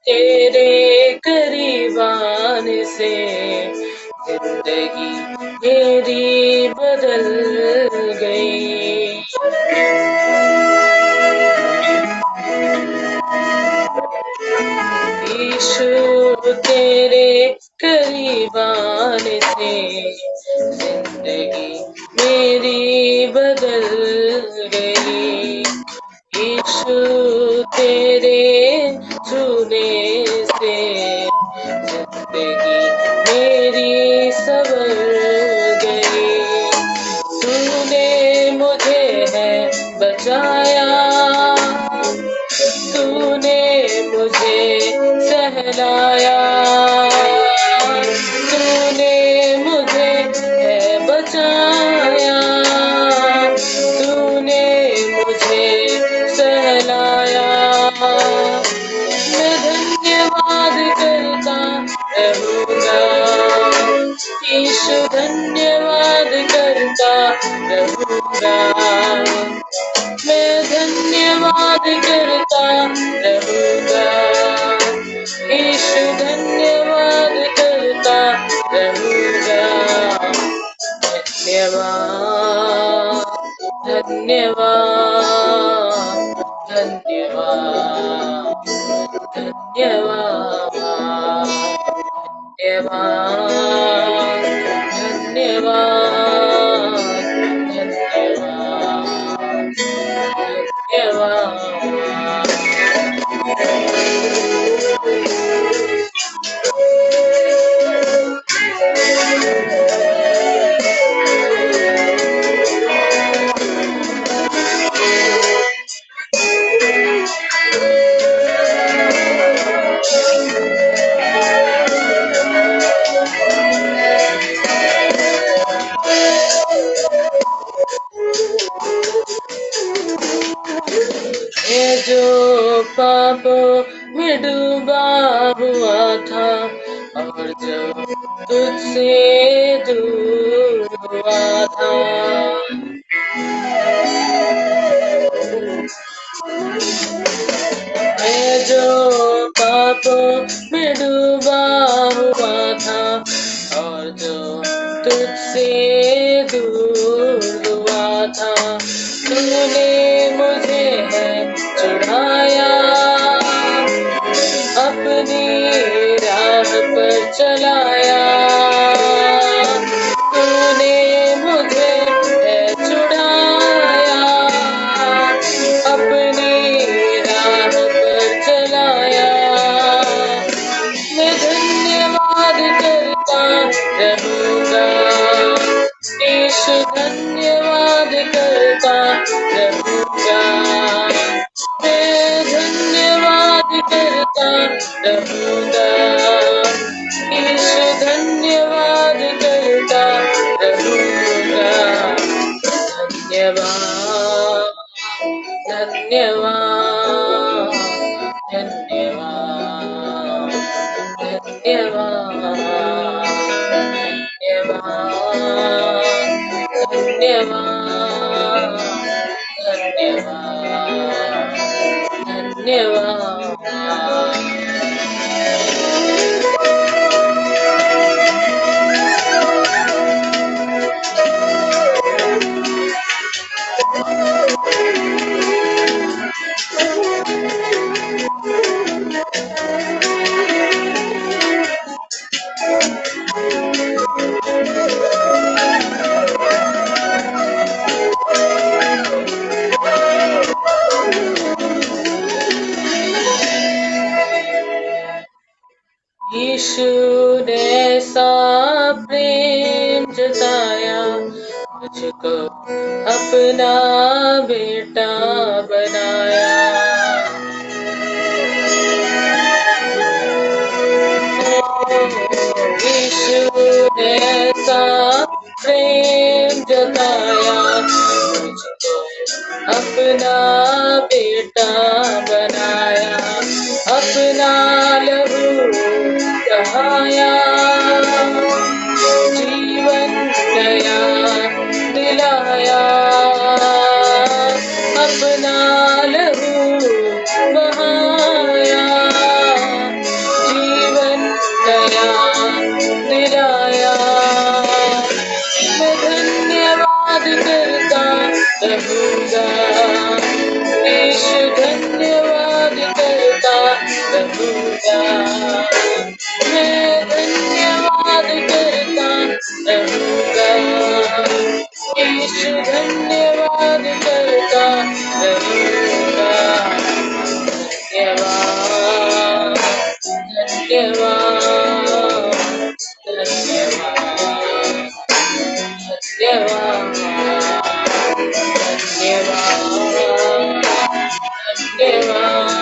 तेरे करीब आने से जिंदगी मेरी बदल गई। यीशु तेरे करीब आने से जिंदगी मेरी बदल गई। यीशु तेरे छूने से जिंदगी मेरी संवर गई। तूने मुझे है बचाया, तूने मुझे सहलाया, तूने मुझे है बचाया, तूने मुझे सहलाया। मैं धन्यवाद करता रहूंगा, यीशु धन्यवाद करता रहूंगा। मैं धन्यवाद करता रहूंगा, यीशु धन्यवाद करता रहूंगा। धन्यवाद धन्यवाद धन्यवाद धन्यवाद धन्यवाद धन्यवाद धन्यवाद मैं जो पापों में डूबा हुआ था और जो तुझसे दूर हुआ था, मैं जो पापों में डूबा हुआ था और जो तुझसे दूर हुआ था, तूने मुझे है चढ़ाया, अपनी राह पर चलाया। तूने मुझे है चढ़ाया, अपनी राह पर चलाया। मैं धन्यवाद करता रहूंगा, यीशु धन्यवाद करता रहूंगा। मैं धन्यवाद करता रहूंगा, यीशु धन्यवाद करता रहूंगा। धन्यवाद धन्यवाद धन्यवाद धन्यवाद धन्यवाद धन्यवाद धन्यवाद। यीशु ने ऐसा प्रेम जताया, मुझको अपना बेटा बनाया। यीशु ने ऐसा प्रेम लगाया, मुझको अपना बेटा बनाया, अपना लहू बहाया, जीवन नया दिलाया, अपना लहू बहाया, जीवन नया दिलाया। मैं धन्यवाद करता रहूंगा, यीशु धन्यवाद करता रहूंगा, मैं धन्यवाद करता रहूंगा, यीशु धन्यवाद करता रहूंगा। धन्यवाद धन्यवाद धन्यवाद धन्यवाद धन्यवाद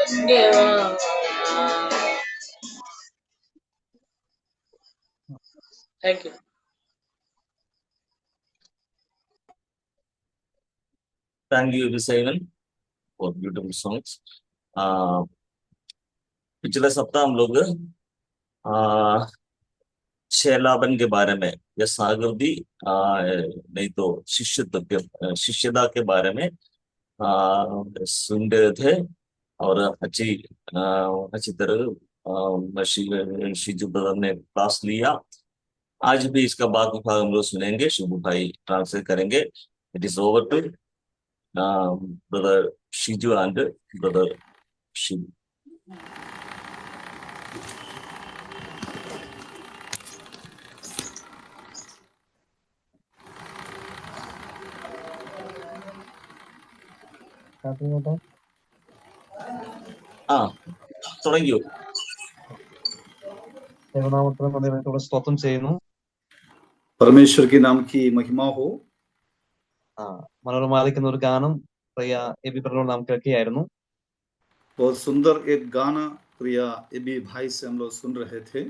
धन्यवाद। Thank you. Thank you, Visayan, for beautiful songs. पिछले सप्ताह हम लोग शैलाबन के बारे में या सागरदी नहीं तो शिष्यता के बारे में सुन रहे थे और अच्छी तरह शिजु ब्रदर ने क्लास लिया। आज भी इसका बाकी भाग हम लोग सुनेंगे, शुभ भाई ट्रांसलेट करेंगे। It is over to brother Shiju and brother Shiv. തുടങ്ങിയോ? സ്തോത്രം ചെയ്യുന്നു. परमेश्वर के नाम की महिमा हो। മനോരമാലിക്കുന്ന ഒരു ഗാനം പ്രിയ എബി ബ്രദറിനോട് നാം കേൾക്കുകയായിരുന്നു. बहुत सुंदर एक गाना प्रिया एबी भाई से हम लोग सुन रहे थे।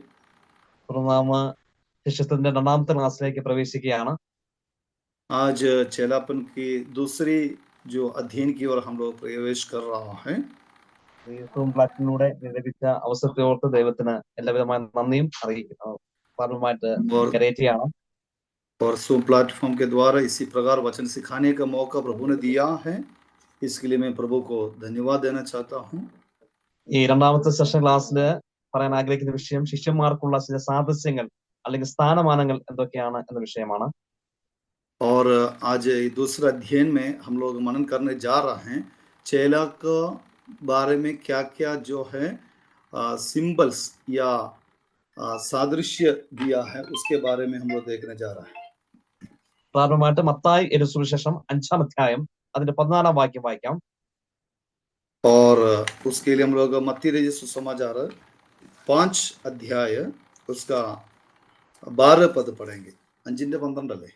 നാം ശിഷ്യത്വത്തിന്റെ രണ്ടാമത്തെ ക്ലാസ്സിലേക്ക് പ്രവേശിക്കുകയാണ്. आज चेलापन की दूसरी जो अध्ययन की ओर हम लोग प्रवेश कर रहा है। സൂം പ്ലാറ്റ്ഫോമിലൂടെ ലഭിച്ച അവസരത്തെ ഓർത്ത് ദൈവത്തിന് എല്ലാവിധമായ നന്ദിയും അറിയിക്കുമായിട്ട് കരയറ്റുകയാണ്. और सूम प्लेटफॉर्म के द्वारा इसी प्रकार वचन सिखाने का मौका प्रभु ने दिया है, इसके लिए मैं प्रभु को धन्यवाद देना चाहता हूँ। ഈ രണ്ടാമത്തെ സെഷൻ ക്ലാസ്സിൽ പറയാൻ ആഗ്രഹിക്കുന്ന വിഷയം ശിഷ്യന്മാർക്കുള്ള ചില സാദൃശ്യങ്ങൾ അല്ലെങ്കിൽ സ്ഥാനമാനങ്ങൾ എന്തൊക്കെയാണ് എന്ന വിഷയമാണ്. और आज दूसरे अध्ययन में हम लोग मनन करने जा रहे हैं चेला का बारे में क्या क्या जो है सिंबल्स या सादृश्य दिया है उसके बारे में हम लोग देखने जा रहे हैं। പ്രാരംഭമായിട്ട് മത്തായി എഴുതിയ സുവിശേഷം 5-ാം അധ്യായം അതിന്റെ 14-ാം വാക്യം വായിക്കാം. और उसके लिए हम लोग मत्ती रचित सुसमाचार 5 अध्याय उसका 12 पद पढ़ेंगे. 5:12 अल्ले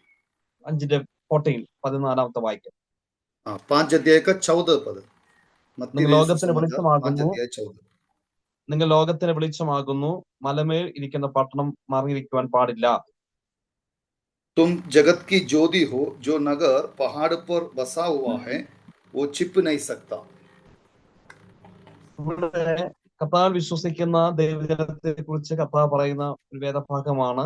5:14 14-ാമത്തെ വാക്യം. 5 अध्याय का 14 पद. നിങ്ങൾ ലോകത്തിന് വെളിച്ചമാകുന്നു, മലമേൽ ഇരിക്കുന്ന പട്ടണം മറഞ്ഞിരിക്കുവാൻ പാടില്ല. तुम जगत की ज्योति हो, जो नगर पहाड़ पर बसा हुआ है वो छिप नहीं सकता. കർത്താവിൽ വിശ്വസിക്കുന്ന ദൈവജനത്തെ കുറിച്ച് കർത്താവ് പറയുന്ന ഒരു വേദഭാഗമാണ്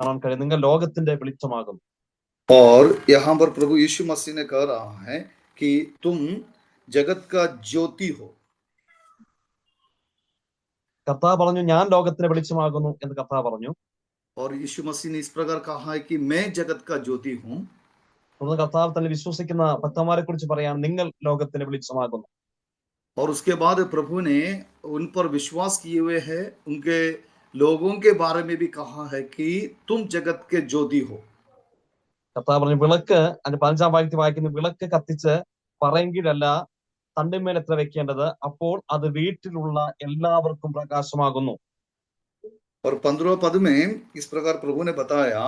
കാണാൻ കഴിയും. നിങ്ങൾ ലോകത്തിന്റെ വെളിച്ചമാകുന്നു. और यहाँ पर प्रभु यीशु मसीह ने कह रहा है कि तुम जगत का ज्योति हो. കർത്താവ് പറഞ്ഞു ഞാൻ ലോകത്തിന് വെളിച്ചമാകുന്നു എന്ന് കർത്താവ് പറഞ്ഞു. और यीशु मसीह ने इस प्रकार कहा है कि मैं जगत का ज्योति हूँ. കർത്താവ് തന്നെ വിശ്വസിക്കുന്ന ഭക്തന്മാരെ കുറിച്ച് പറയാണ് നിങ്ങൾ ലോകത്തിന് വെളിച്ചമാകുന്നു. और उसके बाद प्रभु ने उन पर विश्वास किए हुए हैं उनके लोगों के बारे में भी कहा है कि तुम जगत के ज्योति हो. കർത്താവ് പറഞ്ഞു വിളക്ക്, അതിന്റെ 15-ാം വാക്യത്തിൽ വായിക്കുന്ന വിളക്ക് കത്തിച്ച് പറയെങ്കിലല്ല തണ്ടിന്മേൽ എത്ര വെക്കേണ്ടത്, അപ്പോൾ അത് വീട്ടിലുള്ള എല്ലാവർക്കും പ്രകാശമാകുന്നു. और 15वें पद में इस प्रकार प्रभु ने बताया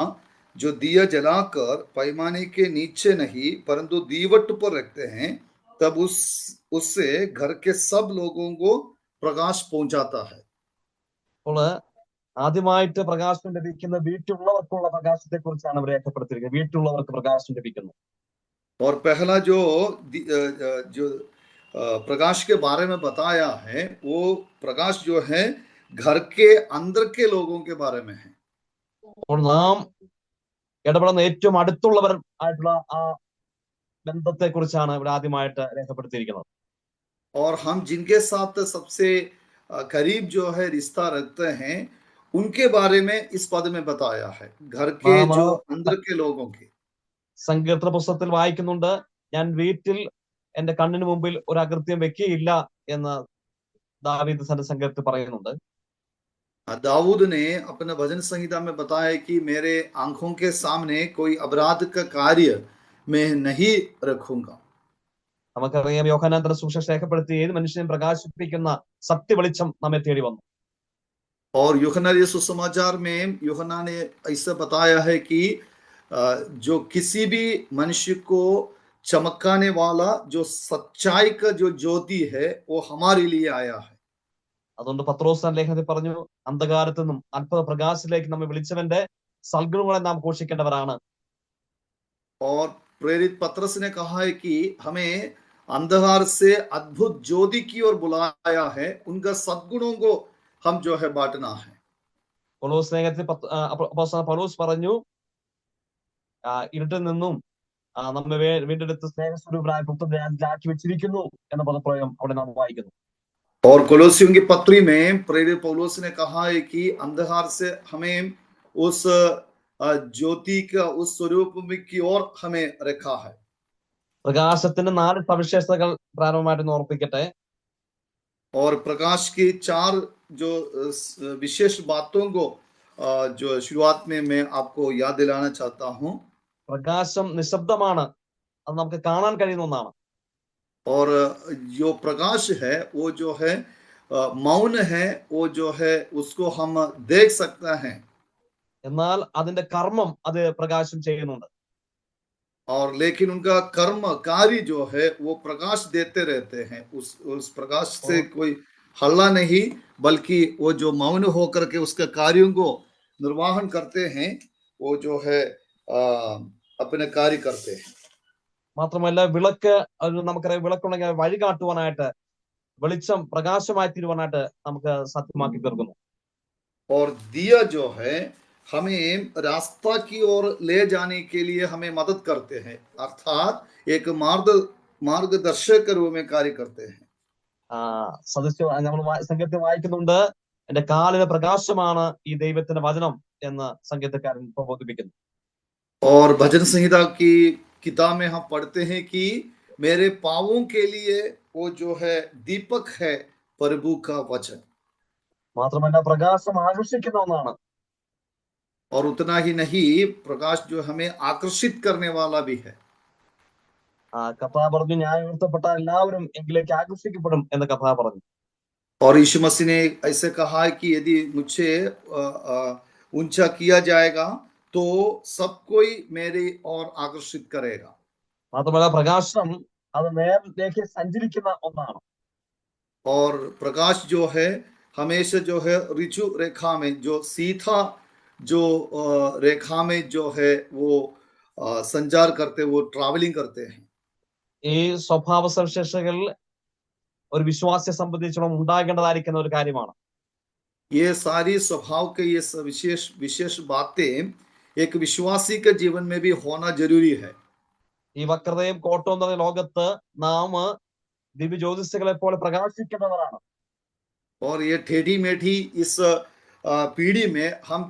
जो दिया जलाकर पैमाने के नीचे नहीं परंतु दीवट पर रखते हैं तब उससे घर के सब लोगों को प्रकाश पहुंचाता है. അപ്പോൾ ആദ്യമായിട്ട് പ്രകാശം ലഭിക്കുന്ന വീട്ടിലുള്ളവർക്കുള്ള പ്രകാശത്തെ കുറിച്ചാണ് അവർ രേഖപ്പെടുത്തിയിരിക്കുന്നത്. വീട്ടിലുള്ളവർക്ക് പ്രകാശം ലഭിക്കുന്നു. और पहला जो प्रकाश के बारे में बताया है वो प्रकाश जो है घर के अंदर के लोगों के बारे में है. അപ്പോൾ നാം ഇടപെടുന്ന ഏറ്റവും അടുത്തുള്ളവർ ആയിട്ടുള്ള ആ ബന്ധത്തെ കുറിച്ചാണ് ഇവിടെ ആദ്യമായിട്ട് രേഖപ്പെടുത്തിയിരിക്കുന്നത്. और हम जिनके साथ सबसे करीब जो है रिश्ता रखते हैं उनके बारे में इस पद में बताया है, घर के जो अंदर के लोगों के. സങ്കീർത്തന പുസ്തകത്തിൽ വായിക്കുന്നുണ്ട്, ഞാൻ വീട്ടിൽ എന്റെ കണ്ണിന് മുമ്പിൽ ഒരു അകൃത്യം വെക്കുകയില്ല എന്ന് ദാവീദ് തന്റെ സങ്കീർത്തനത്തിൽ പറയുന്നുണ്ട്. दाऊद ने अपने भजन संहिता में बताया कि मेरे आंखों के सामने कोई अपराध का कार्य मैं नहीं रखूंगा. നമുക്കറിയാം, യോഹന്നാൻ തന്റെ സുവിശേഷം രേഖപ്പെടുത്തി ഏത് മനുഷ്യനെയും പ്രകാശിപ്പിക്കുന്ന സത്യ വെളിച്ചം നമ്മെ തേടി വന്നു. और यूहन्ना ये सुसमाचार में यूहन्ना ने ऐसा बताया है कि जो किसी भी मनुष्य को चमकाने वाला जो सच्चाई का जो ज्योति है वो हमारे लिए आया है. അതുകൊണ്ട് പത്രോസ് ലേഖനത്തിൽ പറഞ്ഞു, അന്ധകാരത്തു നിന്നും അത്ഭുത പ്രകാശത്തിലേക്ക് നമ്മെ വിളിച്ചവന്റെ സൽഗുണങ്ങളെ നാം ഘോഷിക്കേണ്ടവരാണ്. और प्रेरित पत्रस ने कहा है कि हमें अंधकार से अद्भुत ज्योति की ओर बुलाया है, उनका सद्गुणों को हम जो है बांटना है. പൗലോസ് ലേഖനത്തിൽ പൗലോസ് പറഞ്ഞു, ഇരുട്ടിൽ നിന്നും നമ്മെ വീണ്ടെടുത്ത് സ്നേഹസ്വരൂപരായ പുത്രനാക്കി വെച്ചിരിക്കുന്നു എന്ന പദപ്രയോഗം അവിടെ നാം വായിക്കുന്നു. और कोलोसियों की पत्री में प्रेरित पौलुस ने कहा है कि अंधकार से हमें उस ज्योति का उस स्वरूप की ओर हमें रखा है. പ്രകാശത്തിന്റെ 4 സവിശേഷതകൾ പ്രാരംഭമായിട്ട് ഓർപ്പിക്കട്ടെ. और प्रकाश की 4 जो विशेष बातों को जो शुरुआत में मैं आपको याद दिलाना चाहता हूँ. പ്രകാശം നിശബ്ദമാണ്, അത് നമുക്ക് കാണാൻ കഴിയുന്ന ഒന്നാണ്. और जो प्रकाश है वो जो है मौन है, वो जो है उसको हम देख सकते हैं. എന്നാൽ അതിന്റെ കർമ്മം അത് പ്രകാശം ചെയ്യുന്നുണ്ട്. और लेकिन उनका कर्म कार्य जो है वो प्रकाश देते रहते हैं. उस प्रकाश से कोई हल्ला नहीं, बल्कि वो जो मौन होकर के उसका कार्यों को निर्वाहन करते हैं, वो जो है अपने कार्य करते हैं. മാത്രമല്ല വിളക്ക്, നമുക്കറിയാം, വിളക്കുണ്ടെങ്കിൽ വഴി കാട്ടുവാനായിട്ട്, വെളിച്ചം പ്രകാശമായി തീരുവാനായിട്ട് നമുക്ക് സത്യമാക്കി തീർക്കുന്നു. और दिया जो है हमें रास्ता की ओर ले जाने के लिए हमें मदद करते हैं, अर्थात एक मार्गदर्शक के रूप में कार्य करते हैं. നമ്മൾ സംഗീതത്തിൽ വായിക്കുന്നുണ്ട്, എന്റെ കാലിന് പ്രകാശമാണ് ഈ ദൈവത്തിന്റെ വചനം എന്ന് സംഗീതക്കാരൻ പ്രബോധിപ്പിക്കുന്നു. और भजन संहिता की किताब में हम पढ़ते हैं कि मेरे पांवों के लिए वो जो है दीपक है प्रभु का वचन. മാത്രമല്ല പ്രകാശം ആകർഷിക്കുന്ന ഒന്നാണ്. और उतना ही नहीं, प्रकाश जो हमें आकर्षित करने वाला भी है. കഥാ പറഞ്ഞു, ന്യായം ഉയർത്തപ്പെട്ട എല്ലാവരും എങ്കിലേക്ക് ആകർഷിക്കപ്പെടും എന്ന് കഥാ പറഞ്ഞു. और यीशु मसीह ने ऐसे कहा है कि यदि मुझे ऊंचा किया जाएगा तो सब कोई मेरे और आकर्षित करेगा. മാത്രമല്ല പ്രകാശം അത് നേരിലേക്ക് സഞ്ചരിക്കുന്ന ഒന്നാണ്. और प्रकाश जो है हमेशा जो है ऋजु रेखा में, जो सीधा जो रेखा में जो है वो संचार करते, वो ट्रैवलिंग करते हैं. ഈ സ്വഭാവ സവിശേഷതകൾ ഒരു വിശ്വാസിയെ സംബന്ധിച്ചിടത്തോളം ഉണ്ടാകേണ്ടതായിരിക്കുന്ന ഒരു കാര്യമാണ്. ये सारी स्वभाव के ये विशेष बातें एक विश्वासी के जीवन में भी होना जरूरी है. ഈ വക്രതയും കോട്ടവും നിറഞ്ഞ ലോകത്ത് നാം ദിവ്യ ജ്യോതിസുകളെ പോലെ പ്രകാശിക്കുന്നവരാണ്. और ये टेढ़ी मेढ़ी इस पीढ़ी में हम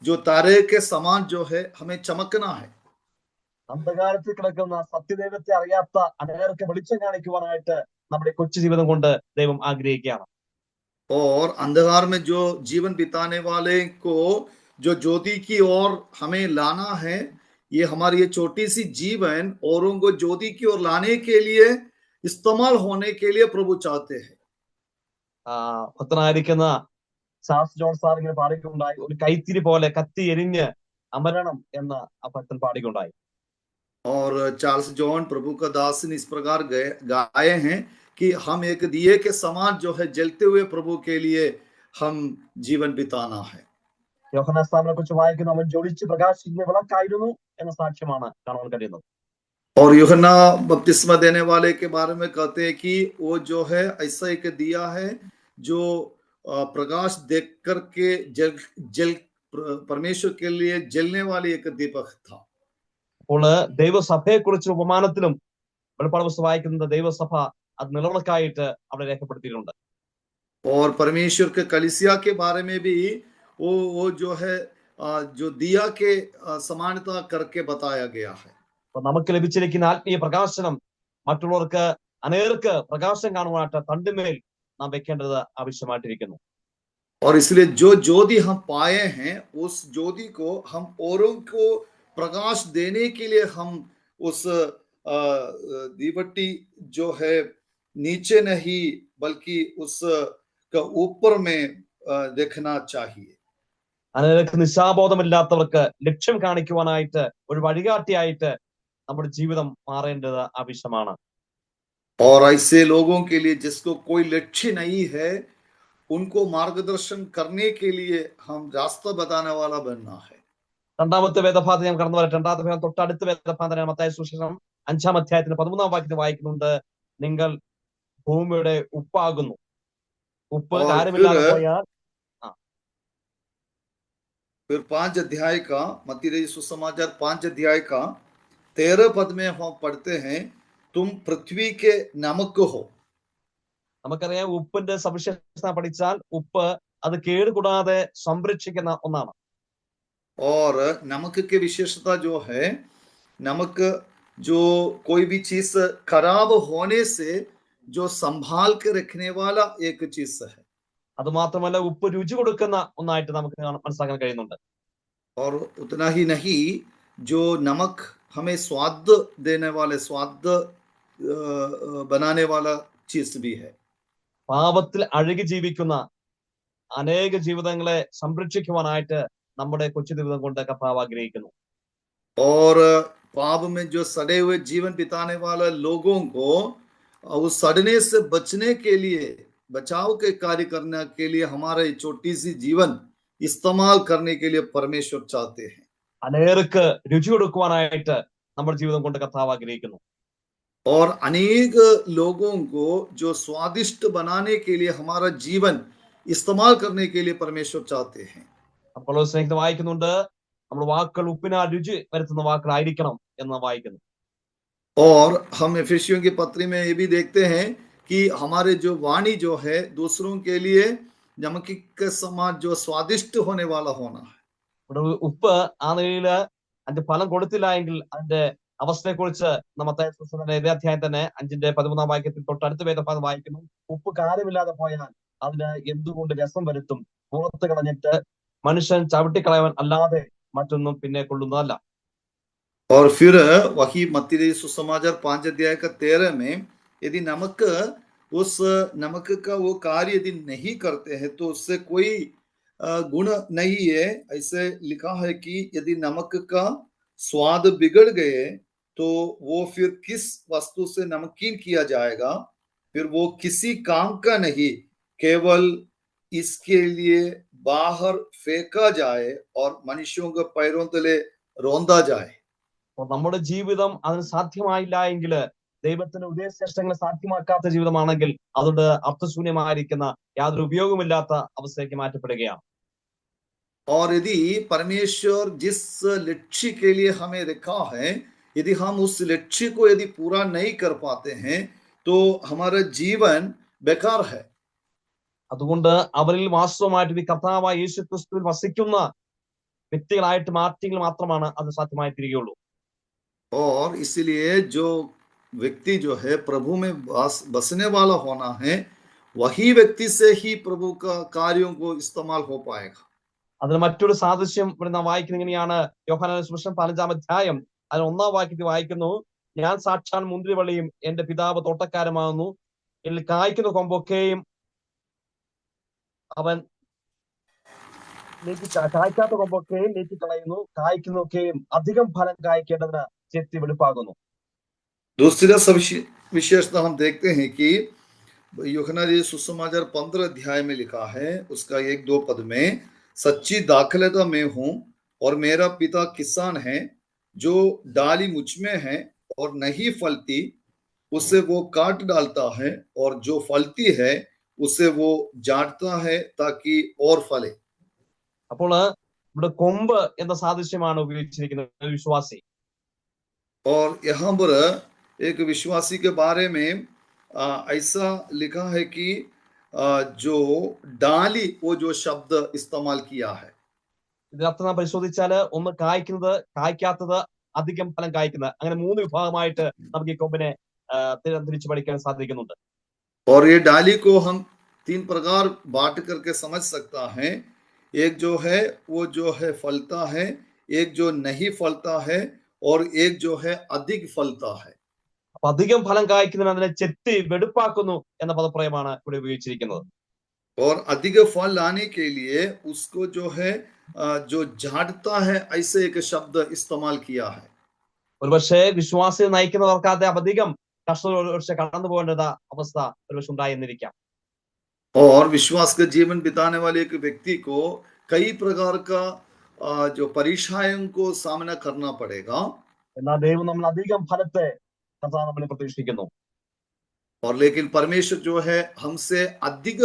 जो तारे के समान जो है हमें चमकना है. അന്ധകാരത്തിൽ കിടക്കുന്ന സത്യദൈവത്തെ അറിയാത്ത അനേകർക്ക് വെളിച്ചം കാണിക്കുവാനായിട്ട് നമ്മുടെ കൊച്ചു ജീവിതം കൊണ്ട് ദൈവം ആഗ്രഹിക്കുകയാണ്. और अंधकार में जो जीवन बिताने वाले को जो ज्योति की ओर हमें लाना है, ये हमारी ये छोटी सी जीवन औरों को ज्योति की ओर लाने के लिए इस्तेमाल होने के लिए प्रभु चाहते हैं. ഭക്തനായിരിക്കുന്ന ചാൾസ് ജോൺ സാർ ഇങ്ങനെ പാടിക്കൊണ്ടായി, ഒരു കൈത്തിരി പോലെ കത്തി എരിഞ്ഞ് അമരണം എന്ന് ആ ഭക്തൻ പാടിക്കൊണ്ടായി. और चार्ल्स जॉन प्रभु का दास ने इस प्रकार गाए हैं कि हम एक दिए के समान जो है जलते हुए प्रभु के लिए हम जीवन बिताना है। യോഹന്നാൻ സ്നാപനെ കുറിച്ച് വായിക്കുന്നു, അവൻ ജ്വലിച്ച് പ്രകാശിക്കുന്ന വിളക്കായിരുന്നു എന്ന സാക്ഷ്യമാണ് കാണാൻ കഴിയുന്നത്. और यूहन्ना बपतिस्मा देने वाले के बारे में कहते हैं कि वो जो है ऐसा एक दिया है जो प्रकाश देख करके जल परमेश्वर के लिए जलने वाली एक दीपक था। അപ്പോൾ ദൈവസഭയെ കുറിച്ച് ഉപമാനത്തിലും വെളിപ്പാട് പുസ്തകം വായിക്കുന്നത് ദൈവസഭ അത് നിലവിളക്കായിട്ട് അവിടെ രേഖപ്പെടുത്തിയിട്ടുണ്ട്. और परमेश्वर के कलीसिया के बारे में भी वो जो है जो दिया के समानता करके बताया गया है. അപ്പൊ നമുക്ക് ലഭിച്ചിരിക്കുന്ന ആത്മീയ പ്രകാശനം മറ്റുള്ളവർക്ക് അനേകർക്ക് പ്രകാശം കാണുവാനായിട്ട് തണ്ടുമേൽ നാം വെക്കേണ്ടത് ആവശ്യമായിട്ടിരിക്കുന്നു. और इसलिए जो ज्योति हम पाए हैं उस ज्योति को हम औरों को प्रकाश देने के लिए हम उस दीवटी जो है नीचे नहीं बल्कि उस का ऊपर में देखना चाहिए. അനേകർക്ക് നിശാബോധമില്ലാത്തവർക്ക് ലക്ഷ്യം കാണിക്കുവാനായിട്ട് ഒരു വഴികാട്ടിയായിട്ട് നമ്മുടെ ജീവിതം മാറേണ്ടത് ആവശ്യമാണ്. और ऐसे लोगों के लिए जिसको कोई लक्ष्य नहीं है उनको मार्गदर्शन करने के लिए हम रास्ता बताने वाला बनना है. രണ്ടാമത്തെ വേദഭാഗത്ത് ഞാൻ കടന്നു വരാം. രണ്ടാമത്തെ വേദം തൊട്ടടുത്ത വേദഭാഗം മത്തായി സുവിശേഷം 5-ാം അധ്യായത്തിന് 13-ാം വാക്യത്തിൽ വായിക്കുന്നുണ്ട്, നിങ്ങൾ ഭൂമിയുടെ ഉപ്പാകുന്നു. ഉപ്പ് കാര്യമില്ലാതെ പോയാൽ फिर 5 अध्याय का मत्ती सुसमाचार 5 अध्याय का 13 पद में हम पढ़ते हैं, तुम पृथ्वी के नमक हो. നമുക്കറിയാം ഉപ്പിന്റെ സവിശേഷത പഠിച്ചാൽ ഉപ്പ് അത് കേടുകൂടാതെ സംരക്ഷിക്കുന്ന ഒന്നാണ്. और नमक की विशेषता जो है, नमक जो कोई भी चीज खराब होने से जो संभाल के रखने वाला एक चीज है. അത് മാത്രമല്ല ഉപ്പ് രുചി കൊടുക്കുന്ന ഒന്നായിട്ട് നമുക്ക് മനസ്സിലാക്കാൻ കഴിയുന്നുണ്ട്. और उतना ही नहीं, जो नमक हमें स्वाद देने वाले, स्वाद बनाने वाला चीज भी है. പാപത്തിൽ അഴുകി ജീവിക്കുന്ന അനേക ജീവിതങ്ങളെ സംരക്ഷിക്കുവാനായിട്ട് നമ്മുടെ കൊച്ചു ജീവിതം കൊണ്ട് കർത്താവ് ആഗ്രഹിക്കുന്നു. और पाप में जो सड़े हुए जीवन बिताने वाले लोगों को उस सड़ने से बचने के लिए, बचाव के कार्य करने के लिए हमारे छोटी सी जीवन इस्तेमाल करने के लिए परमेश्वर चाहते हैं. അനേകർക്ക് രുചി കൊടുക്കുവാനായിട്ട് നമ്മുടെ ജീവിതം കൊണ്ട് കർത്താവ് ആഗ്രഹിക്കുന്നു. और अनेक लोगों को जो स्वादिष्ट बनाने के लिए हमारा जीवन इस्तेमाल करने के लिए परमेश्वर चाहते हैं. അപ്പോൾ സ്നേഹിതൻ വായിക്കുന്നുണ്ട്, നമ്മുടെ വാക്കുകൾ ഉപ്പിനാൽ രുചി വരുത്തുന്ന വാക്കുകളായിരിക്കണം എന്ന് വായിക്കുന്നു. और हम एफेसियों की पत्री में ये भी देखते हैं कि हमारे जो वाणी जो है दूसरों के लिए नमक के समान जो स्वादिष्ट होने वाला होना है. ഉപ്പ് ആ നിലയില് അതിന്റെ ഫലം കൊടുത്തില്ല എങ്കിൽ അതിന്റെ അവസ്ഥയെ കുറിച്ച് മത്തായി സുവിശേഷത്തിന്റെ ഇതേ അധ്യായം തന്നെ 5-ാം വാക്യത്തിൽ തൊട്ടടുത്ത വേദഭാഗം വായിക്കുന്നു, ഉപ്പ് കാര്യമില്ലാതെ പോയാൽ അതിന് എന്തുകൊണ്ട് രസം വരുത്തും, പുറത്ത് കളഞ്ഞിട്ട് മനുഷ്യൻ ചവിട്ടിക്കളയവൻ അല്ലാതെ മറ്റൊന്നും പിന്നെ കൊള്ളുന്നതല്ല. और फिर वही मत्ती सुसमाचार 5 अध्याय का 13 में यदि नमक उस नमक का वो कार्य यदि नहीं करते हैं तो उससे कोई गुण नहीं है. ऐसे लिखा है कि यदि नमक का स्वाद बिगड़ गए तो वो फिर किस वस्तु से नमकीन किया जाएगा, फिर वो किसी काम का नहीं, केवल इसके लिए बाहर फेंका जाए और मनुष्यों के पैरों तले रोंदा जाए. നമ്മുടെ ജീവിതം അതിന് സാധ്യമായില്ല എങ്കിൽ, ദൈവത്തിന്റെ ഉദ്ദേശങ്ങൾ സാധ്യമാക്കാത്ത ജീവിതമാണെങ്കിൽ അതുകൊണ്ട് അർത്ഥശൂന്യമായിരിക്കുന്ന യാതൊരു ഉപയോഗമില്ലാത്ത അവസ്ഥയ്ക്ക് മാറ്റപ്പെടുകയാണ്. और यदि परमेश्वर जिस लक्ष्य के लिए हमें रखा है, यदि हम उस लक्ष्य को यदि पूरा नहीं कर पाते हैं तो हमारा जीवन बेकार है. അതുകൊണ്ട് അവരിൽ വാസ്തവമായിട്ട് കർത്താവായ യേശു ക്രിസ്തുവിൽ വസിക്കുന്ന വ്യക്തികളായിട്ട് മാറ്റങ്ങൾ മാത്രമാണ് അത് സാധ്യമായി തീരുകയുള്ളൂ. और इसलिए जो व्यक्ति जो है प्रभु में बसने वाला होना है, वही व्यक्ति से ही प्रभु का कार्यों को इस्तेमाल हो पाएगा. അതിന് മറ്റൊരു സാദൃശ്യം ഇവിടെ നാം വായിക്കുന്നത് ഇങ്ങനെയാണ്. യോഹന്നാൻ സുവിശേഷം 15-ാം അധ്യായം അതിന് 1-ാം വാക്യത്തിൽ വായിക്കുന്നു, ഞാൻ സാക്ഷാൽ മുന്തിരിവള്ളിയും എന്റെ പിതാവ് തോട്ടക്കാരുമാകുന്നു, ഇതിൽ കായ്ക്കുന്ന കൊമ്പൊക്കെയും അവൻ കായ്ക്കാത്ത കൊമ്പൊക്കെയും നീക്കിക്കളയുന്നു, കായ്ക്കുന്നൊക്കെയും അധികം ഫലം കായ്ക്കേണ്ടതിന് ചെത്തി വെളുപ്പാകുന്നു. दूसरा विशेषता हम देखते हैं कि यूहन्ना सुसमाचार 15 अध्याय में लिखा है, उसका 1-2 पद में, सच्ची दाखलता में हूं और मेरा पिता किसान है, जो डाली मुझ में है और नहीं फलती उसे वो काट डालता है, और जो फलती है उसे वो जांटता है ताकि और फले। അപ്പോൾ ഇവിടെ കൊമ്പ് എന്ന സാദൃശ്യമാണ് ഉപയോഗിച്ചിരിക്കുന്നത്, ഒരു വിശ്വാസി. और यहाँ पर एक विश्वासी के बारे में ऐसा लिखा है कि जो डाली, वो जो शब्द इस्तेमाल किया है, ഇതിനർത്ഥം നാം പരിശോധിച്ചാൽ ഒന്ന് കായ്ക്കുന്നത്, കായ്ക്കാത്തത്, അധികം ഫലം കായ്ക്കുന്നത്, അങ്ങനെ 3 വിഭാഗമായിട്ട് നമുക്ക് ഈ കൊമ്പിനെ തിരിച്ചു പഠിക്കാൻ സാധിക്കുന്നുണ്ട്. और ये डाली को हम 3 प्रकार बांट करके समझ सकता है। एक जो है वो जो है फलता है, एक जो नहीं फलता है, और एक जो है अधिक फलता है। അപ്പൊ അധികം ഫലം കായ്ക്കുന്നതിന് അതിനെ ചെത്തി വെടുപ്പാക്കുന്നു എന്ന പദപ്രയോഗമാണ് ഇവിടെ ഉപയോഗിച്ചിരിക്കുന്നത്. और अधिक फल लाने के लिए उसको जो है जो झाड़ता है, ऐसे एक शब्द इस्तेमाल किया है। ഒരുപക്ഷെ വിശ്വാസിയെ നയിക്കുന്നവർക്കാതെ അധികം കഷ്ടത കടന്നു പോകേണ്ട അവസ്ഥ ഒരുപക്ഷെ ഉണ്ടായെന്നിരിക്കാം. और विश्वास का जीवन बिताने वाले एक व्यक्ति को कई प्रकार का जो परीक्षाओं को सामना करना पड़ेगा। എന്നാൽ ദൈവം നമ്മൾ അധികം ഫലത്തെ നമ്മളെ പ്രതീക്ഷിക്കുന്നു. और लेकिन परमेश्वर जो है हमसे अधिक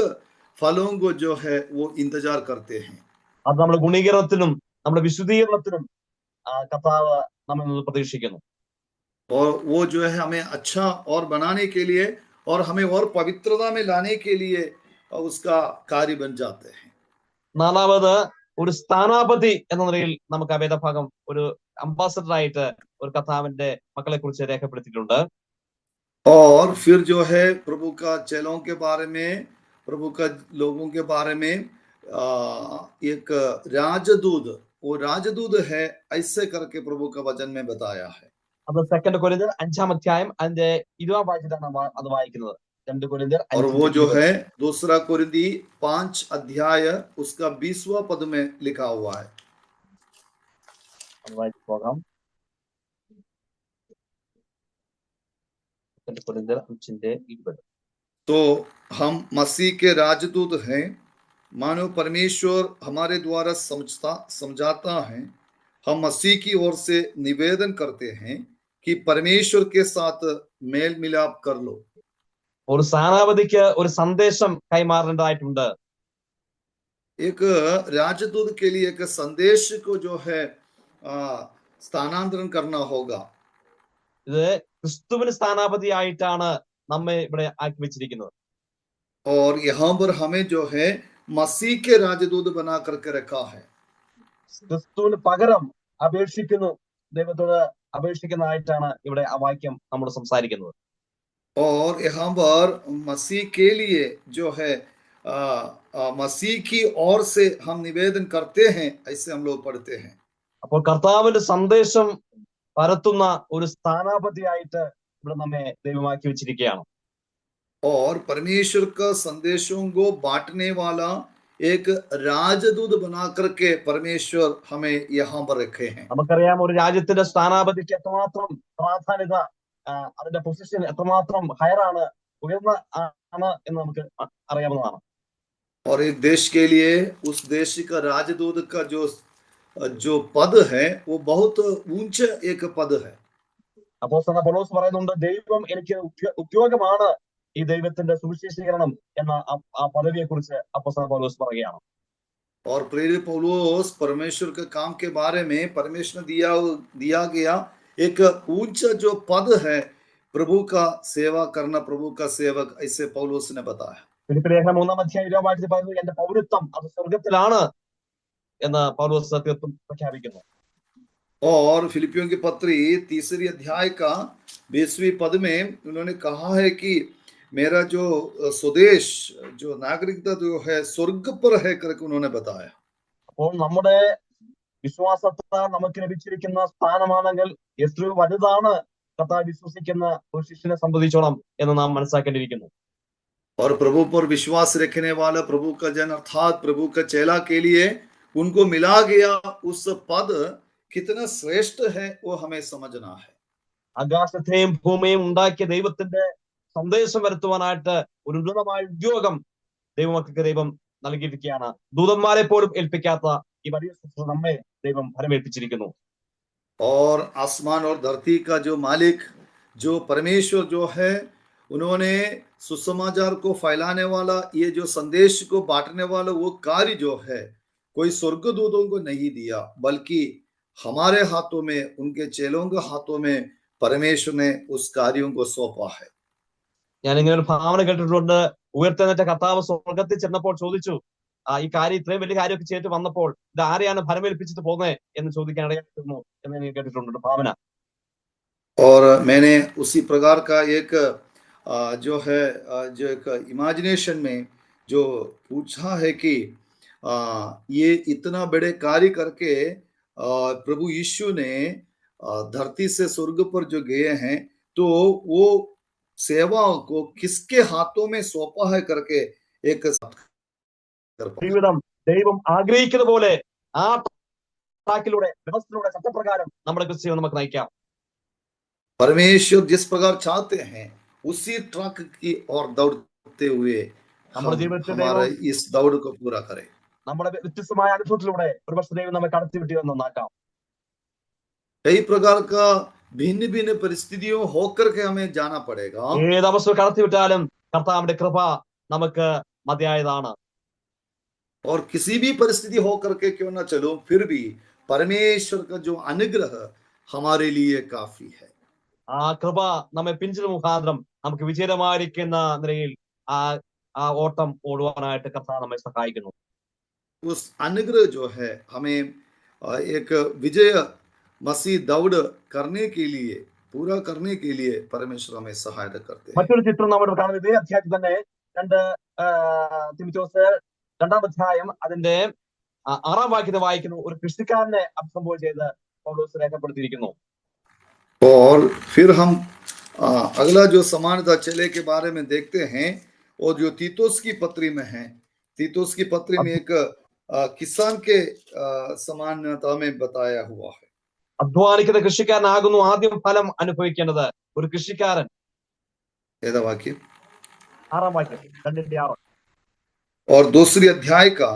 फलों को जो है वो इंतजार करते हैं। അത് നമ്മുടെ ഗുണീകരണത്തിനും നമ്മുടെ വിശുദ്ധീകരണത്തിനും കർത്താവ് നമ്മിൽ നിന്ന് പ്രതീക്ഷിക്കുന്നു. और वो जो है हमें अच्छा और बनाने के लिए और हमें और पवित्रता में लाने के लिए उसका कार्य बन जाते हैं। നാലാമത്, ഒരു സ്ഥാനാപതി എന്ന നിലയിൽ നമുക്ക് ആ വേദഭാഗം ഒരു അംബാസഡർ ആയിട്ട് ഒരു കർത്താവിന്റെ മക്കളെ കുറിച്ച് രേഖപ്പെടുത്തിയിട്ടുണ്ട്. और फिर जो है प्रभु का चेलों के बारे में, प्रभु का लोगों के बारे में एक राजदूत, वो राजदूत है, ऐसे करके प्रभु का वचन में बताया है। അത് 2 കൊരിന്ത്യർ 5-ാം അധ്യായം അതിന്റെ 20-ാം വാക്യത്തിലാണ് അത് വായിക്കുന്നത്. 2 കൊരിന്ത്യർ 5 और वो जो है 2 कोरिन्थी 5 अध्याय उसका 20वां पद में लिखा हुआ है। പോകാം. 2 കൊരിന്ത്യർ 5:20. तो हम मसीह के राजदूत हैं, मानो परमेश्वर हमारे द्वारा समझाता है। हम मसीह की ओर से निवेदन करते हैं कि परमेश्वर के साथ मेल मिलाप कर लो। ഒരു സ്ഥാനാപതിക്ക് ഒരു സന്ദേശം കൈമാറേണ്ടതായിട്ടുണ്ട്. एक राजदूत के लिए एक संदेश को जो है स्थानांतरण करना होगा। ഇത് ക്രിസ്തുവിന് സ്ഥാനാപതിയായിട്ടാണ് നമ്മെ ഇവിടെ ആക്കി വെച്ചിരിക്കുന്നത്. और यहाँ पर हमें जो है मसीह के राजदूत बना करके रखा है। ക്രിസ്തുവിന് പകരം അപേക്ഷിക്കുന്നു, ദൈവത്തോട് അപേക്ഷിക്കുന്നതായിട്ടാണ് ഇവിടെ ആ വാക്യം നമ്മൾ സംസാരിക്കുന്നത്. और यहाँ पर मसीह के लिए जो है मसीह की ओर से हम निवेदन करते हैं, ऐसे हम लोग पढ़ते हैं। അപ്പോൾ കർത്താവിന്റെ സന്ദേശം പരത്തുന്ന ഒരു സ്ഥാനാപതിയായിട്ട് ഇവിടെ നമ്മെ ദൈവമാക്കി വെച്ചിരിക്കുകയാണ്. और परमेश्वर का संदेशों को बांटने वाला एक राजदूत बना करके परमेश्वर हमें यहाँ पर रखे हैं। നമുക്കറിയാം, ഒരു രാജ്യത്തിന്റെ സ്ഥാനാപതിക്ക് എത്രമാത്രം പ്രാധാന്യത, അതിന്റെ പൊസിഷൻ എത്രമാത്രം ഹയറാണ്, ഉയർന്ന ആണ് എന്ന് നമുക്ക് അറിയാവുന്നതാണ്. और एक देश के लिए उस देश का राजदूत का जो पद है वो बहुत ऊंचा एक पद है। അപ്പോസ്തലൻ പൗലോസ് പറയുന്നുണ്ട്, ദൈവം എനിക്ക് ഉദ്യോഗമാണ് ഈ ദൈവത്തിന്റെ സുവിശേഷീകരണം എന്ന ആ പദവിയെ കുറിച്ച് അപ്പോസ്തലൻ പൗലോസ് പറയുകയാണ്. और प्रेरित पौलुस परमेश्वर के काम के बारे में परमेश्वर ने दिया गया एक ऊंचा जो पद है, प्रभु का सेवा करना, प्रभु का सेवक, ऐसे पौलुस ने बताया। ഫിലിപ്പിയർ ലേഖനം 3-ാം അധ്യായം 20-ാം വാക്യത്തിൽ പറയുന്നു, എന്റെ പൗരത്വം അത് സ്വർഗത്തിലാണ് എന്ന് പൗലോസ് തീർത്തും പ്രഖ്യാപിക്കുന്നു. और फिलिपियों की पत्री 3 अध्याय का 20वीं पद में उन्होंने कहा है कि मेरा जो स्वदेश, जो नागरिकता जो है स्वर्ग पर है करके उन्होंने बताया। അപ്പോൾ നമ്മുടെ വിശ്വാസത്താൽ നമുക്ക് ലഭിച്ചിരിക്കുന്ന സ്ഥാനമാനങ്ങൾ എത്രയോ വലുതാണ് കർത്താവിൽ വിശ്വസിക്കുന്ന ഒരു ശിഷ്യനെ സംബന്ധിച്ചോളം എന്ന് നാം മനസ്സിലാക്കേണ്ടിയിരിക്കുന്നു. और प्रभु पर विश्वास रखने वाला प्रभु का जन अर्थात प्रभु का चेला के लिए उनको मिला गया उस पद कितना श्रेष्ठ है वो हमें समझना है। ആകാശത്തെയും ഭൂമിയും ഉണ്ടാക്കിയ ദൈവത്തിന്റെ സന്ദേശം വരുത്തുവാനായിട്ട് ഒരു ഉന്നതമായ ഉദ്യോഗം ദൈവമക്കൾക്ക് ദൈവം നൽകിയിരിക്കുകയാണ്. ദൂതന്മാരെ പോലും ഏൽപ്പിക്കാത്ത ഈ വലിയ ശുശ്രൂഷ നമ്മെ ദൈവം ഫലമേൽപ്പിച്ചിരിക്കുന്നു. और आसमान और धरती का जो मालिक, जो परमेश्वर जो है, उन्होंने सुसमाचार को फैलाने वाला, ये जो संदेश को बांटने वाला वो कार्य जो है कोई स्वर्गदूतों को नहीं दिया, बल्कि हमारे हाथों में, उनके चेलों के हाथों में परमेश्वर ने उस कार्यों को सौंपा है। ഞാൻ ഇങ്ങനെ ഒരു ഭാവന കേട്ടിട്ടുണ്ട്. ഉയർത്തെഴുന്നേറ്റ കർത്താവ് സ്വർഗത്തിൽ ചെന്നപ്പോൾ ചോദിച്ചു, ഈ കാര്യം ഇത്രയും വലിയ കാര്യമൊക്കെ ചെയ്തിട്ട് വന്നപ്പോൾ ഇത് ആരെയാണ് ഫലമേൽപ്പിച്ചിട്ട് പോകുന്നത് എന്ന് ചോദിക്കാൻ ഇടയായിരുന്നു എന്ന് ഞാൻ കേട്ടിട്ടുണ്ട് ഭാവന. और मैंने उसी प्रकार का एक जो है जो एक इमेजिनेशन में जो पूछा है कि ये इतना बड़े कार्य करके प्रभु यीशु ने धरती से स्वर्ग पर जो गए हैं, तो वो सेवा को किसके हाथों में सौंपा है करके एक ജീവിതം ദൈവം ആഗ്രഹിക്കുന്ന പോലെ ആ ട്രാക്കിലൂടെ, വ്യവസ്ഥയിലൂടെ, ചട്ടപ്രകാരം നമ്മുടെ ക്രിസ്ത്യൻ നമുക്ക് നയിക്കാം. परमेश्वर जिस प्रकार चाहते हैं उसी ट्रक की ओर दौड़ते हुए നമ്മുടെ ജീവിതത്തിൽ हमारा इस दौड़ को पूरा करें. നമ്മുടെ വ്യത്യസ്തമായ അനുഭവത്തിലൂടെ ഒരുപക്ഷെ ദൈവം നമ്മെ കടത്തിവിട്ടി എന്ന് നന്നാക്കാം. कई प्रकार का भिन्न भिन्न परिस्थितियों होकर के हमें जाना पड़ेगा. ഏത് അവസ്ഥ കടത്തിവിട്ടാലും കർത്താവിന്റെ കൃപ നമുക്ക് മതിയായതാണ്. और किसी भी परिस्थिति होकर के क्यों ना चलो, फिर भी परमेश्वर का जो अनुग्रह हमारे लिए काफी है. ആ കൃപ നമ്മെ പിഞ്ചിന് മുഖാന്തരം നമുക്ക് വിജയമായിരിക്കുന്ന നിലയിൽ ആ ഓട്ടം ഓടുവാനായിട്ട് കർത്താവ് നമ്മെ സഹായിക്കുന്നു. उस अनुग्रह जो है हमें एक विजय मसीह दौड़ करने के लिए, पूरा करने के लिए परमेश्वर हमें सहायता करते हैं. മറ്റൊരു ചിത്രം നമ്മൾ കാണുന്നത് ഇതേ അധ്യായത്തിൽ തന്നെ 2 തിമോഥെയോസ് 2-ാം അധ്യായം അതിന്റെ 6-ാം വാക്യത്തെ വായിക്കുന്നു. ഒരു കൃഷിക്കാരനെ അഭിസംബോധന ചെയ്ത് പൗലോസ് രേഖപ്പെടുത്തിയിരിക്കുന്നു. और फिर हम अगला जो समानता चेले के बारे में देखते हैं, और जो तीतुस की पत्री में है. तीतुस की पत्री में एक किसान के समानता में बताया हुआ है. അധ്വാനിക്കുന്ന കൃഷിക്കാരനാകുന്നു ആദ്യം ഫലം അനുഭവിക്കേണ്ടത്. ഒരു കൃഷിക്കാരൻ. ഏതാ വാക്യം? 6-ാം വാക്യം 2:6. और दूसरी अध्याय का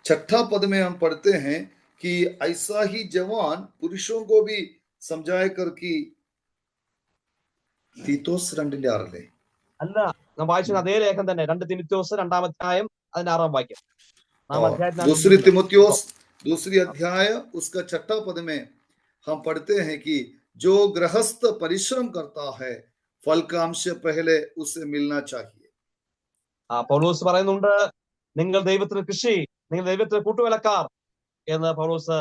6ठा पद में हम पढ़ते हैं कि ऐसा ही जवान पुरुषों को भी समझाए कर कि तीतुस 2:6 അല്ല, നാം വായിച്ച അതേ ലേഖനം തന്നെ 2 തിമോഥെയോസ് 2-ാം അധ്യായം അതിന്റെ 6-ാം വാക്യം. दूसरी तिमुथियुस दूसरी अध्याय उसका 6ठा पद में हम पढ़ते हैं कि जो गृहस्थ परिश्रम करता है फल का अंश पहले उसे मिलना चाहिए. പൗലോസ് പറയുന്നുണ്ട്, നിങ്ങൾ ദൈവത്തിന് കൃഷി, നിങ്ങൾ ദൈവത്തിന് കൂട്ടുവേലക്കാർ എന്ന് പൗലോസ്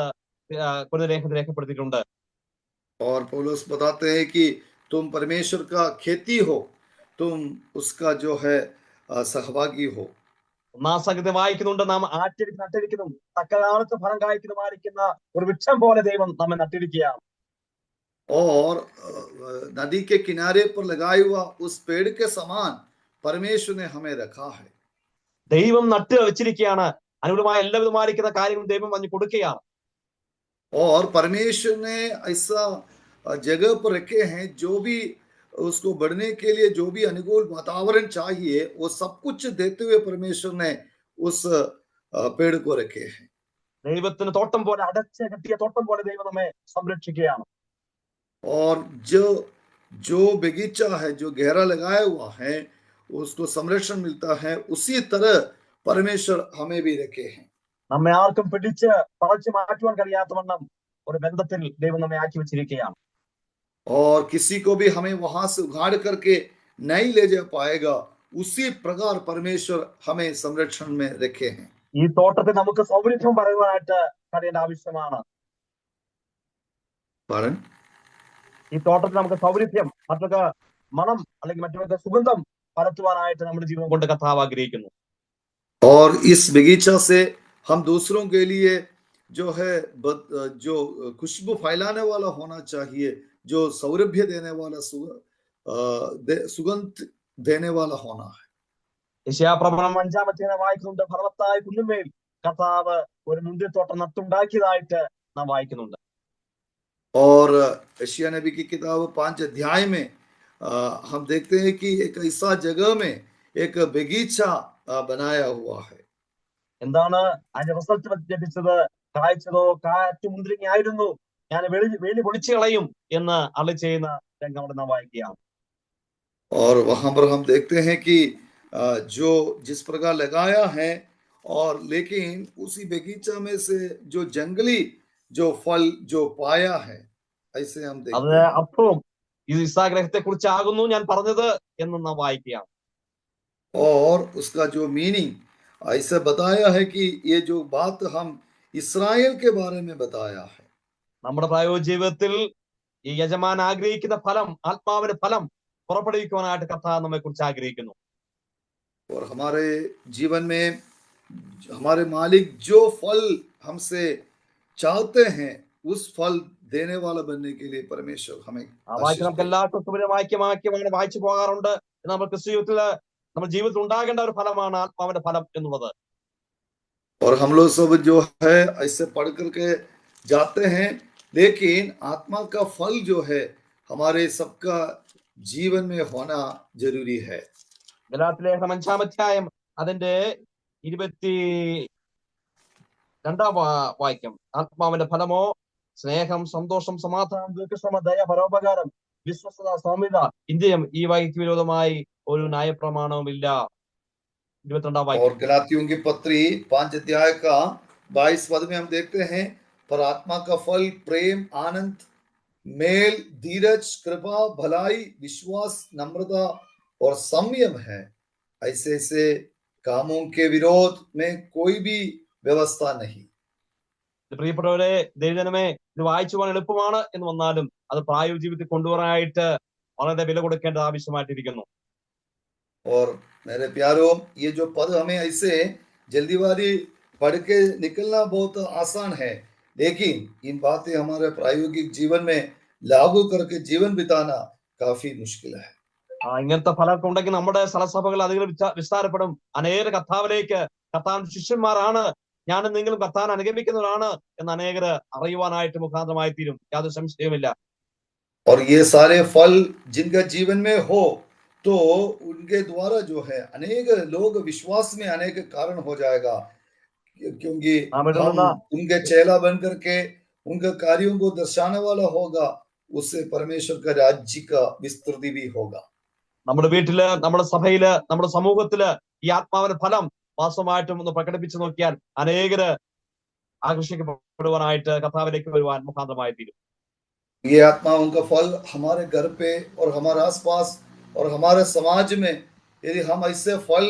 ലേഖനത്തിൽ രേഖപ്പെടുത്തിയിട്ടുണ്ട്. और पौलुस बताते हैं कि तुम परमेश्वर का खेती हो, तुम उसका जो है सहभागी हो. 1-ാം സംഗീതം വായിക്കുന്നുണ്ട്, നാം നട്ടിരിക്കുന്നു തക്കകാലത്ത് ഫലം കായ്ക്കുന്നതായിരിക്കുന്ന ഒരു വൃക്ഷം പോലെ ദൈവം നമ്മെ നട്ടിരിക്കുകയാണ്. और नदी के किनारे पर लगाया हुआ उस पेड़ के समान परमेश्वर ने हमें रखा है. ദൈവം നട്ട് വെച്ചിരിക്കുകയാണ്. അനുകൂലമായ എല്ലാവിധമായിരിക്കുന്ന കാര്യങ്ങളും ദൈവം വന്ന് കൊടുക്കുകയാണ്. और परमेश्वर ने ऐसा जगह पर रखे हैं, जो भी उसको बढ़ने के लिए जो भी अनुकूल वातावरण चाहिए वो सब कुछ देते हुए परमेश्वर ने उस पेड़ को रखे हैं. ദൈവത്തിന് തോട്ടം പോലെ, അടച്ച് കെട്ടിയ തോട്ടം പോലെ ദൈവം നമ്മെ സംരക്ഷിക്കുകയാണ്. और जो बगीचा है, जो गहरा लगाया हुआ है, उसको संरक्षण मिलता है. उसी तरह परमेश्वर हमें भी रखे हैं. നമ്മെ ആർക്കും പിടിച്ച് പറിച്ചു മാറ്റുവാൻ കഴിയാത്തവണ്ണം ഒരു ബന്ധത്തിൽ ദൈവം നമ്മെ ആക്കി വെച്ചിരിക്കുകയാണ്. और किसी को भी हमें वहां से उखाड़ करके नहीं ले जा पाएगा. उसी प्रकार परमेश्वर हमें संरक्षण में रखे हैं. ഈ തോട്ടത്തിൽ നമുക്ക് സൗകര്യം പറയുവാനായിട്ട് കഴിയേണ്ട ആവശ്യമാണ്. ഈ തോട്ടത്തിൽ നമുക്ക് സൗകര്യം, മറ്റൊക്കെ മണം അല്ലെങ്കിൽ മറ്റൊക്കെ സുഗന്ധം പരത്തുവാനായിട്ട് നമ്മുടെ ജീവിതം കൊണ്ട് കർത്താവ് ആഗ്രഹിക്കുന്നു. और इस बगीचा से हम दूसरों के लिए जो है जो खुशबू फैलाने वाला होना चाहिए, जो सौरभ्य देने वाला, सुगंध देने वाला होना है. യെശയ്യാപ്രവചനം 5-ാം അധ്യായം വായിക്കുന്നുണ്ട്, ഫലവത്തായ കുന്നുമേൽ കർത്താവ് ഒരു മുന്തിരിത്തോട്ടം നട്ടുണ്ടാക്കിയതായിട്ട് നാം വായിക്കുന്നുണ്ട്. और यशायाह नबी की किताब 5 अध्याय में हम देखते हैं कि एक ऐसा जगह में एक बगीचा बनाया हुआ है എന്താണ് അതിന്റെ റിസൾട്ട് ലഭിച്ചത്? കായ്ച്ചതോ കാറ്റു മുന്തിരിങ്ങയായിരുന്നു, ഞാൻ വേലി പൊളിച്ചു കളയും എന്ന് അളി ചെയ്യുന്ന രംഗം അവിടെ നാം വായിക്കുകയാണ്. और वहां पर हम देखते हैं कि जो जिस प्रकार लगाया है और लेकिन उसी बगीचा में से जो जंगली जो फल जो पाया है ऐसे हम അത് देखते हैं അപ്പവും ഇത് ഇസാഗ്രഹത്തെ കുറിച്ചാകുന്നു ഞാൻ പറഞ്ഞത് എന്ന് നാം വായിക്കുകയാണ്. और उसका जो मीनिंग ऐसे बताया है कि ये जो बात हम इस्राएल के बारे में बताया है നമ്മുടെ പ്രായോഗിക ജീവിതത്തിൽ ഈ യജമാൻ ആഗ്രഹിക്കുന്ന ഫലം, ആത്മാവിന്റെ ഫലം പുറപ്പെടുവിക്കുവാനായിട്ട് കർത്താവ് നമ്മെ കുറിച്ച് ആഗ്രഹിക്കുന്നു. और हमारे जीवन में हमारे मालिक जो फल हमसे चाहते हैं उस फल देने वाला बनने के लिए परमेश्वर हमें ആ വാക്യം आशीष നമുക്ക് दे എല്ലാവർക്കും സുപരിതമായ വായിച്ചു പോകാറുണ്ട്. നമ്മൾ ക്രിസ്തു ജീവിതത്തിൽ ഉണ്ടാകേണ്ട ഒരു ഫലമാണ് ആത്മാവിന്റെ ഫലം എന്നുള്ളത്. और हम लोग सब जो है ऐसे पढ़ करके जाते हैं लेकिन आत्मा का फल जो है हमारे सबका जीवन में होना जरूरी है ഗലാത്യലേഖനം 5-ാം അധ്യായം അതിന്റെ 22-ാം വാക്യം, ആത്മാവിന്റെ ഫലമോ സ്നേഹം, സന്തോഷം, സമാധാനം, ദീർഘക്ഷമ, ദയ, പരോപകാരം, വിശ്വസ്തത, സൗമ്യത, ഇന്ത്യം. ഈ വാക്യക്ക് വിരോധമായി ഒരു ന്യായപ്രമാണവും ഇല്ല. 22-ാം और വാക്യം. गलातियों की पत्री 5 अध्याय का 22 पद में हम देखते हैं, पर आत्मा का फल प्रेम, आनंद, मेल, धीरज, कृपा, भलाई, विश्वास, नम्रता और संयम है। ऐसे ऐसे कामों के विरोध में कोई भी व्यवस्था नहीं। പ്രിയപ്പെട്ടവരെ, ദൈവജനമേ, ഇത് വായിച്ചു പോകാൻ എളുപ്പമാണ് എന്ന് വന്നാലും അത് പ്രായോഗിക ജീവിതത്തിൽ കൊണ്ടുവരാനായിട്ട് വളരെ വില കൊടുക്കേണ്ടത് ആവശ്യമായിട്ടിരിക്കുന്നു. और मेरे प्यारों, ये जो पद हमें ऐसे जल्दीबाजी पढ़ के निकलना बहुत आसान है, लेकिन इन बातें हमारे प्रायोगिक जीवन में लागू करके जीवन बिताना काफी मुश्किल है। ഇങ്ങനത്തെ ഫലമൊക്കെ ഉണ്ടെങ്കിൽ നമ്മുടെ സ്ഥലസഭകൾ അധികം വിസ്താരപ്പെടും. അനേക കർത്താവിലേക്ക്, കർത്താവിന്റെ ശിഷ്യന്മാരാണ് ഞാനും നിങ്ങളും കർത്താവിനെ അനുഗമിക്കുന്നവരാണ് എന്ന് അനേകര് അറിയുവാനായിട്ട് മുഖാന്തരമായി തീരും, യാതൊരു സംശയവുമില്ല. और ये सारे फल जिनका जीवन में हो तो उनके द्वारा जो है अनेक लोग विश्वास में अनेक कारण हो जाएगा, क्योंकि हम उनके चेला बन करके उनके कार्यों को दर्शाने वाला होगा, उससे परमेश्वर का राज्य का विस्तृति भी होगा। നമ്മുടെ വീട്ടില്, നമ്മുടെ സഭയില്, നമ്മുടെ സമൂഹത്തില് ഈ ആത്മാവിന്റെ ഫലം വാസ്തവമായിട്ടും ഒന്ന് പ്രകടിപ്പിച്ചു നോക്കിയാൽ അനേകര് ആകർഷിക്കപ്പെടുവാനായിട്ട് കർത്താവിലേക്ക് വരുവാൻ മുഖാന്തരമായി തീരും. ये आत्माओं का फल हमारे घर पे और हमारे आसपास और हमारे समाज में यदि हम ऐसे फल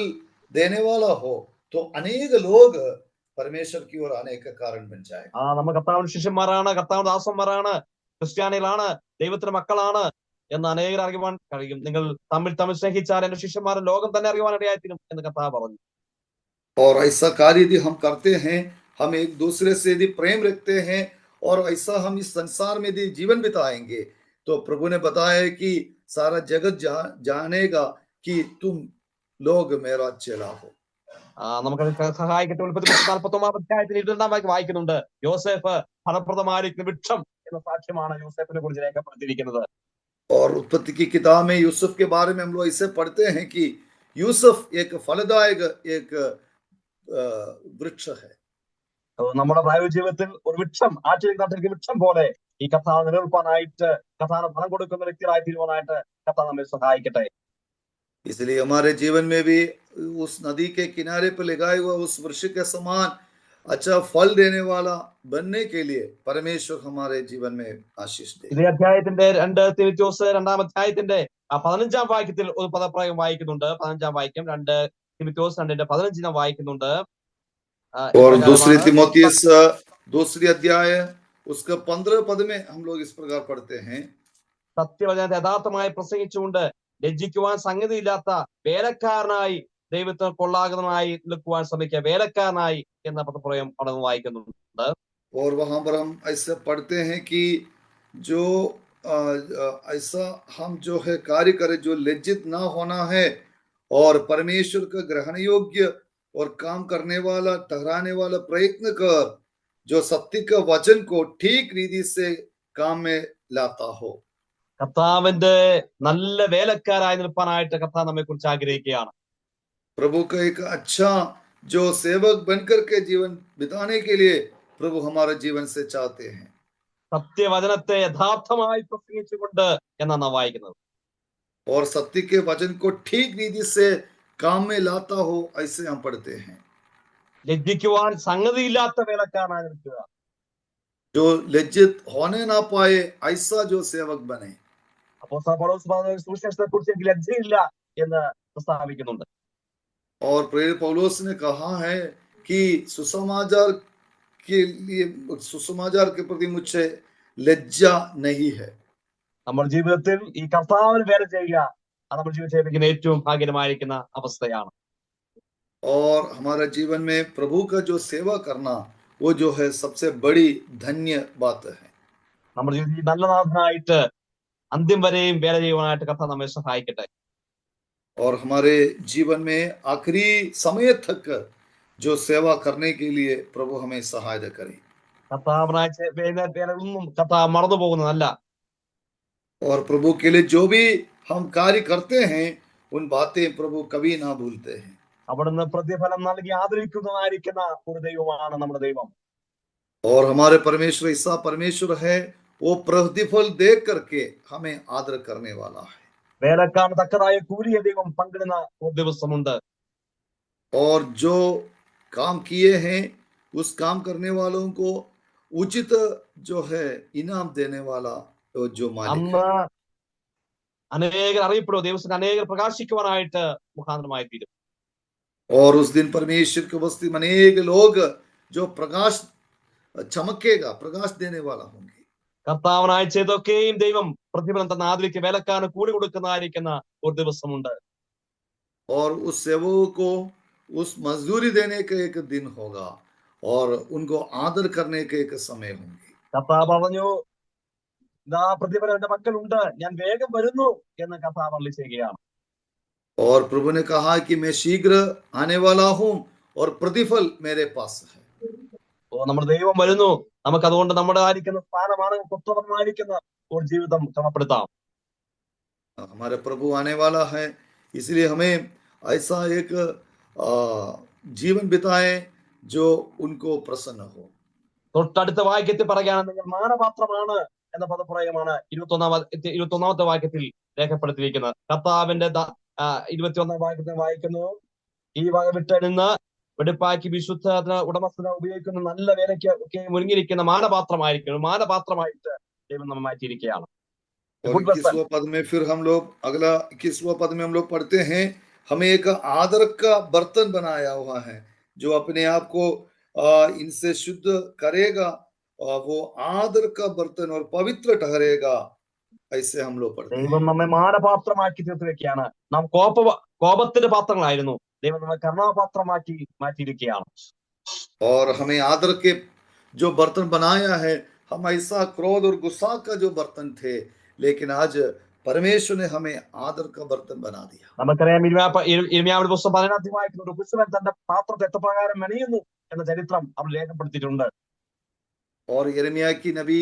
देने वाला हो तो अनेक लोग परमेश्वर की ओर आने का कारण बन जाएगा। നമ്മൾ കർത്താവിന്റെ ശിഷ്യന്മാരാണ്, കർത്താവിന്റെ ദാസന്മാരാണ്, ക്രിസ്ത്യാനികളാണ്, ദൈവത്തിന്റെ മക്കളാണ് എന്ന് അനേകർ അറിയുവാൻ കഴിയും. നിങ്ങൾ തമ്മിൽ സ്നേഹിച്ചാൽ എന്റെ ശിഷ്യന്മാരെ ലോകം തന്നെ അറിയുവാൻ ഇടയായിത്തീരും എന്ന് കർത്താവ് പറഞ്ഞു. और ऐसा कार्य यदि हम करते हैं, हम एक दूसरे से यदि प्रेम रखते हैं और ऐसा हम इस संसार में यदि जीवन बिताएंगे तो प्रभु ने बताया है कि सारा जगत जानेगा कि तुम लोग मेरा चेला हो। നമുക്കത് സഹായിക്കട്ടെ. 49-ാം അധ്യായത്തിൽ 22-ാം വാക്യം വായിക്കുന്നുണ്ട്, യോസേഫ് ഫലപ്രദമായിരിക്കുന്ന വൃക്ഷം എന്ന സാക്ഷ്യമാണ് യോസേഫിനെ കുറിച്ച് രേഖപ്പെടുത്തിയിരിക്കുന്നത്. और उत्पत्ति की किताब में यूसुफ के बारे में हम लोग ऐसे पढ़ते हैं कि यूसुफ एक फलदायक एक वृक्ष है। നമ്മുടെ പ്രായോഗിക ജീവിതത്തിൽ ഒരു വൃക്ഷം, ആട്ടിലേക്ക് വൃക്ഷം പോലെ ഈ കർത്താവ് നിലനിൽപ്പാനായിട്ട്, കർത്താവിന് ഫലം കൊടുക്കുന്ന വ്യക്തികളായി തീരുവാനായിട്ട് കർത്താവ് നമ്മെ സഹായിക്കട്ടെ. इसलिए हमारे जीवन में भी उस नदी के किनारे पर लगाए हुआ उस वृक्ष के समान अच्छा फल देने वाला बनने के लिए परमेश्वर हमारे जीवन में आशीष दे। ഇതേ അധ്യായത്തിന്റെ 2 തീമോഥെയോസ് 2-ാം അധ്യായത്തിന്റെ 15-ാം വാക്യത്തിൽ ഒരു പദപ്രയോഗം വായിക്കുന്നുണ്ട്. 15-ാം വാക്യം 2 തീമോഥെയോസ് 2:15 വായിക്കുന്നുണ്ട്. और दूसरी तीमुथियुस दूसरी अध्याय उसका 15 पद में हम लोग इस प्रकार पढ़ते हैं, സത്യവചനത്തെ യഥാർത്ഥമായി പ്രസംഗിച്ചുകൊണ്ട് ലജ്ജിക്കുവാൻ സംഗതിയില്ലാത്ത വേലക്കാരനായി ദൈവത്തിന് കൊള്ളാകുന്നതായി നിൽക്കുവാൻ ശ്രമിക്കുക. വേലക്കാരനായി എന്ന പദപ്രയോഗം അവിടെ വായിക്കുന്നുണ്ട്. और वहां पर हम ऐसे पढ़ते हैं कि जो ऐसा हम जो है कार्य करें जो लज्जित ना होना है और परमेश्वर का ग्रहण योग्य और काम करने वाला ठहराने वाला प्रयत्न कर, जो सत्य का वचन को ठीक रीति से काम में लाता हो। കർത്താവിന്റെ നല്ല വേലക്കാരായി നിൽപ്പാനായിട്ട് കർത്താവ് നമ്മെ കുറിച്ച് ആഗ്രഹിക്കുകയാണ്. प्रभु का एक अच्छा जो सेवक बनकर के जीवन बिताने के लिए प्रभु हमारे जीवन से चाहते हैं। സത്യവചനത്തെ യഥാർത്ഥമായി പ്രസംഗിച്ചുകൊണ്ട് എന്നാണ് നാം വായിക്കുന്നത്. और सत्य के वचन को ठीक रीति से काम में लाता हो, ऐसे हम पढ़ते हैं। ലജ്ജിക്കുവാൻ സംഗതിയില്ലാത്ത വേലക്കാരനായി നിൽക്കുക. जो लज्जित होने ना पाए ऐसा जो सेवक बने। അപ്പോസ്തലൻ പൗലോസ് സുവിശേഷത്തെ കുറിച്ച് എനിക്ക് ലജ്ജയില്ല എന്ന് പ്രസ്താവിക്കുന്നുണ്ട്. और प्रेरित पौलुस ने कहा है कि सुसमाचार के लिए, सुसमाचार के प्रति मुझे लज्जा नहीं है। നമ്മുടെ ജീവിതത്തിൽ ഈ കർത്താവിന് വേല ചെയ്യുക അത് നമ്മുടെ ജീവിതത്തിൽ ലഭിക്കുന്ന ഏറ്റവും ഭാഗ്യമായിരിക്കുന്ന അവസ്ഥയാണ്. और हमारे जीवन में प्रभु का जो सेवा करना वो जो है सबसे बड़ी धन्य बात है। നമ്മുടെ ജീവിതത്തിൽ നല്ല നാഥനായിട്ട് അന്ത്യം വരെയും വേല ചെയ്യുവാനായിട്ട് കർത്താവ് നമ്മെ സഹായിക്കട്ടെ. और हमारे जीवन में आखिरी समय तक जो सेवा करने के लिए प्रभु हमें सहायता करे। കർത്താവിനായി വേലകളൊന്നും കർത്താവ് മറന്നു പോകുന്നതല്ല. और प्रभु के लिए जो भी हम कार्य करते हैं उन बातें प्रभु कभी ना भूलते हैं। അവിടുന്ന് പ്രതിഫലം നൽകി ആദരിക്കുന്നതായിരിക്കുന്ന ഒരു ദൈവമാണ് നമ്മുടെ ദൈവം. और हमारे परमेश्वर ऐसा परमेश्वर है, वो प्रतिफल देख करके हमें आदर करने वाला है। വേലക്കാരന് തക്കതായ കൂലിയെ ദൈവം പങ്കിടുന്ന ഒരു ദിവസമുണ്ട്. और जो काम किए हैं उस काम करने वालों को उचित जो है इनाम देने वाला जो मालिक അന്ന് അനേകർ അറിയപ്പെടും, ദൈവത്തിന് അനേകർ പ്രകാശിക്കുവാനായിട്ട് മുഖാന്തരമായി തീരും. और उस दिन परमेश्वर के वस्ती में अनेक लोग जो प्रकाश चमकेगा, प्रकाश देने वाला होंगे। കർത്താവിനായി ചെയ്തൊക്കെയും ദൈവം പ്രതിഫലം തന്ന ആദരിക്ക് വേലക്കാരന് കൂടി കൊടുക്കുന്നതായിരിക്കുന്ന ഒരു ദിവസമുണ്ട്. और उस सेवक को उस मजदूरी देने का एक दिन होगा और उनको आदर करने के एक समय होंगे। കർത്താവ് പറഞ്ഞു, ഇതാ പ്രതിഫലം എന്റെ പക്കലുണ്ട്, ഞാൻ വേഗം വരുന്നു എന്ന് കർത്താവ് അരുളി ചെയ്യുകയാണ്. और प्रभु ने कहा कि मैं शीघ्र आने वाला हूं और प्रतिफल मेरे पास है। നമ്മുടെ ദൈവം വരുന്നു. നമുക്ക് അതുകൊണ്ട് നമ്മുടെ ആയിരിക്കുന്ന സ്ഥാനമാണ് സ്വസ്ഥമായിരിക്കുന്ന ഒരു ജീവിതം ക്രമപ്പെടുത്താം. हमारे प्रभु आने वाला है, इसलिए हमें ऐसा एक जीवन बिताए जो उनको प्रसन्न हो। തൊട്ടടുത്ത വാക്യത്തിൽ പറയുകയാണ്, നിങ്ങൾ മാനപാത്രമാണ് എന്ന പദപ്രയോഗമാണ് 21ാമത്തെ വാക്യത്തിൽ രേഖപ്പെടുത്തിയിരിക്കുന്നത്. കർത്താവിന്റെ 21ാം വാക്യത്തിൽ വായിക്കുന്നു, ഈ വക വിട്ടെടുന്ന് വെടിപ്പാക്കി വിശുദ്ധ ഉടമസ്ഥന ഉപയോഗിക്കുന്ന നല്ല വേലയ്ക്ക് ഒക്കെ മുരുങ്ങിയിരിക്കുന്ന മാനപാത്രമായിരിക്കണം. മാനപാത്രമായിട്ട് ദൈവം നമ്മെ മാറ്റിയിരിക്കുകയാണ്. 21वां पद में फिर हम लोग अगला 21वां पद में हम लोग पढ़ते हैं, हमें एक आदर का बर्तन बनाया हुआ है जो अपने आप को इनसे शुद्ध करेगा और वो आदर का बर्तन और पवित्र ठहरेगा। ऐसे हम लोग पढ़ते हैं। ദൈവം നമ്മെ മാനപാത്രമാക്കി തീർത്ത് വെക്കുകയാണ്. നാം കോപത്തിന്റെ പാത്രങ്ങളായിരുന്നു, ദൈവം നമ്മെ കരുണാപാത്രമാക്കി മാറ്റിയിരിക്കുകയാണ്. और हमें आदर के जो बर्तन बनाया है, हम ऐसा क्रोध और गुस्सा का जो बर्तन थे, लेकिन आज परमेश्वर ने हमें आदर का बर्तन बना दिया। നമുക്കറിയാം, ഇർമ്യാവിന്റെ പുസ്തകം 14 വായിക്കുന്ന ഒരു കുശവൻ തന്റെ പാത്രത്തെ എത്രപ്രകാരം മെനയുന്നു എന്ന ചരിത്രം അവർ രേഖപ്പെടുത്തിയിട്ടുണ്ട്. और यिर्मयाह की नबी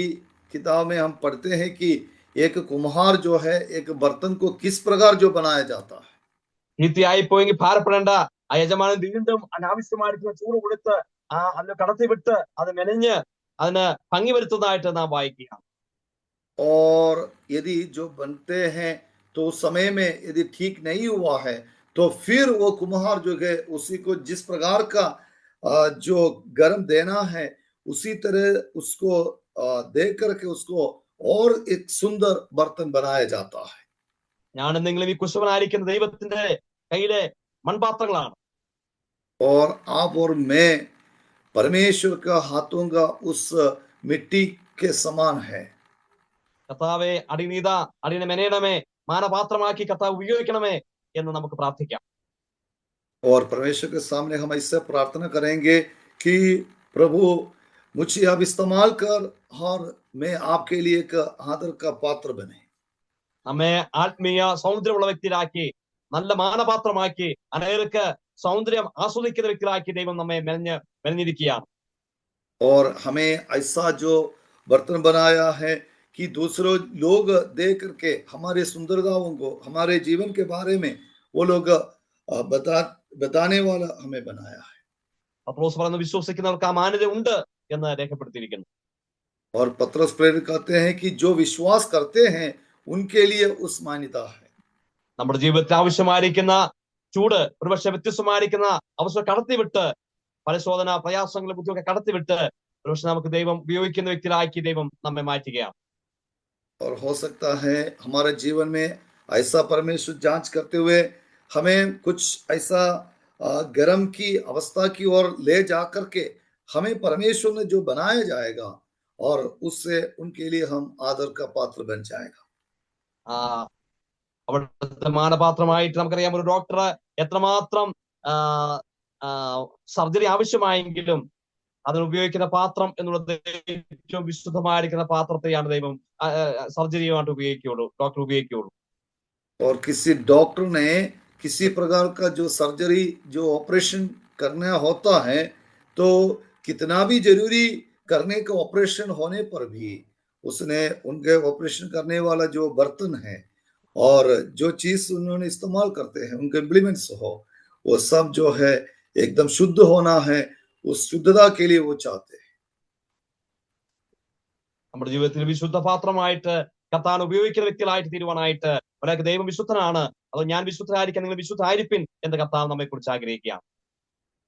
किताब में हम पढ़ते हैं कि एक कुम्हार जो है एक बर्तन को किस प्रकार जो बनाया जाता है। ചീത്തയായി പോയെങ്കിൽ ഭാരപ്പെടേണ്ട, ആ യജമാനൻ വീണ്ടും അനാവശ്യമായിരിക്കുന്ന ചൂട് കൊടുത്ത് അതിന് കടത്തി വിട്ട് അത് മെനഞ്ഞ് അതിന് ഭംഗി വരുത്തുന്നതായിട്ട് നാം വായിക്കുക. और यदि जो बनते हैं तो उस समय में यदि ठीक नहीं हुआ है तो फिर वो कुम्हार जो है उसी को जिस प्रकार का जो गर्म देना है उसी तरह उसको दे करके उसको और एक सुंदर बर्तन बनाया जाता है। ഞാനും നിങ്ങളും ഈ കുശവനായിരിക്കുന്ന ദൈവത്തിന്റെ കയ്യിലെ മൺപാത്രങ്ങളാണ്. और आप और मैं परमेश्वर का हाथों का उस मिट्टी के समान है। കർത്താവെ, അടിനീത അടിനെ മെനയണമേ, മാനപാത്രമാക്കി കർത്താവ് ഉപയോഗിക്കണമേ എന്ന് നമുക്ക് പ്രാർത്ഥിക്കാം. और परमेश्वर के सामने हम इससे प्रार्थना करेंगे कि प्रभु मुझे आप इस्तेमाल कर और मैं आपके लिए एक आदर का पात्र बने। നമ്മെ ആത്മീയ സൗന്ദര്യമുള്ള വ്യക്തിയിലാക്കി, നല്ല മാനപാത്രമാക്കി, അനേകർക്ക് സൗന്ദര്യം ആസ്വദിക്കുന്ന വ്യക്തിയിലാക്കി ദൈവം നമ്മെ മെനഞ്ഞിരിക്കുകയാണ്. और हमें ऐसा जो बर्तन बनाया है कि दूसरों लोग देख करके हमारे सुंदरताओं को, हमारे जीवन के बारे में वो लोग बताने वाला हमें बनाया है। പത്രോസ് പറയുന്നത് വിശ്വസിക്കുന്നവർക്ക് ആ മാന്യത ഉണ്ട് എന്ന് രേഖപ്പെടുത്തിയിരിക്കുന്നു. और पतरस प्रेरित कहते हैं कि जो विश्वास करते हैं उनके लिए उस मान्यता है। നമ്മുടെ ജീവിതത്തിൽ ആവശ്യമായിരിക്കുന്ന ചൂട് ഒരുപക്ഷെ വ്യത്യസ്തമായിരിക്കുന്ന അവസരം കടത്തിവിട്ട്, പരിശോധന പ്രയാസങ്ങളും ബുദ്ധിയൊക്കെ കടത്തിവിട്ട് ഒരുപക്ഷെ നമുക്ക് ദൈവം ഉപയോഗിക്കുന്ന വ്യക്തിയിലാക്കി ദൈവം നമ്മെ മാറ്റുകയാണ്. और हो सकता है हमारे जीवन में ऐसा परमेश्वर जांच करते हुए हमें कुछ ऐसा गर्म की अवस्था की ओर ले जा करके हमें परमेश्वर ने जो बनाया जाएगा और उससे उनके लिए हम आदर का पात्र बन जाएगा। അവിടുത്തെ മാനപാത്രമായിട്ട് നമുക്കറിയാം, ഒരു ഡോക്ടർ എത്രമാത്രം സർജറി ആവശ്യമായെങ്കിലും അതിന് ഉപയോഗിക്കുന്ന പാത്രം എന്നുള്ളത് ഏറ്റവും വിശുദ്ധമായിരിക്കുന്ന പാത്രത്തെയാണ് ദൈവം സർജറിയുമായിട്ട് ഉപയോഗിക്കുകയുള്ളൂ, ഡോക്ടർ ഉപയോഗിക്കുകയുള്ളൂ. और किसी डॉक्टर ने किसी प्रकार का जो सर्जरी जो ऑपरेशन करना होता है तो कितना भी जरूरी करने का ऑपरेशन होने पर भी उसने उनके ऑपरेशन करने वाला जो बर्तन है और जो चीज उन्होंने इस्तेमाल करते हैं उनके इम्प्लीमेंट्स हो, वो सब जो है एकदम शुद्ध होना है। उस शुद्धता के लिए वो चाहते हैं। നമ്മുടെ ജീവിതത്തിൽ വിശുദ്ധ പാത്രമായിട്ട് കർത്താൻ ഉപയോഗിക്കുന്ന വ്യക്തികളായിട്ട് തീരുവാനായിട്ട് ഒരാൾക്ക് ദൈവം വിശുദ്ധനാണ്, അതോ ഞാൻ വിശുദ്ധരായിരിക്കാൻ നിങ്ങൾ വിശുദ്ധായിരിപ്പിൻ എന്ന് കർത്താൻ നമ്മെ കുറിച്ച് ആഗ്രഹിക്കുകയാണ്.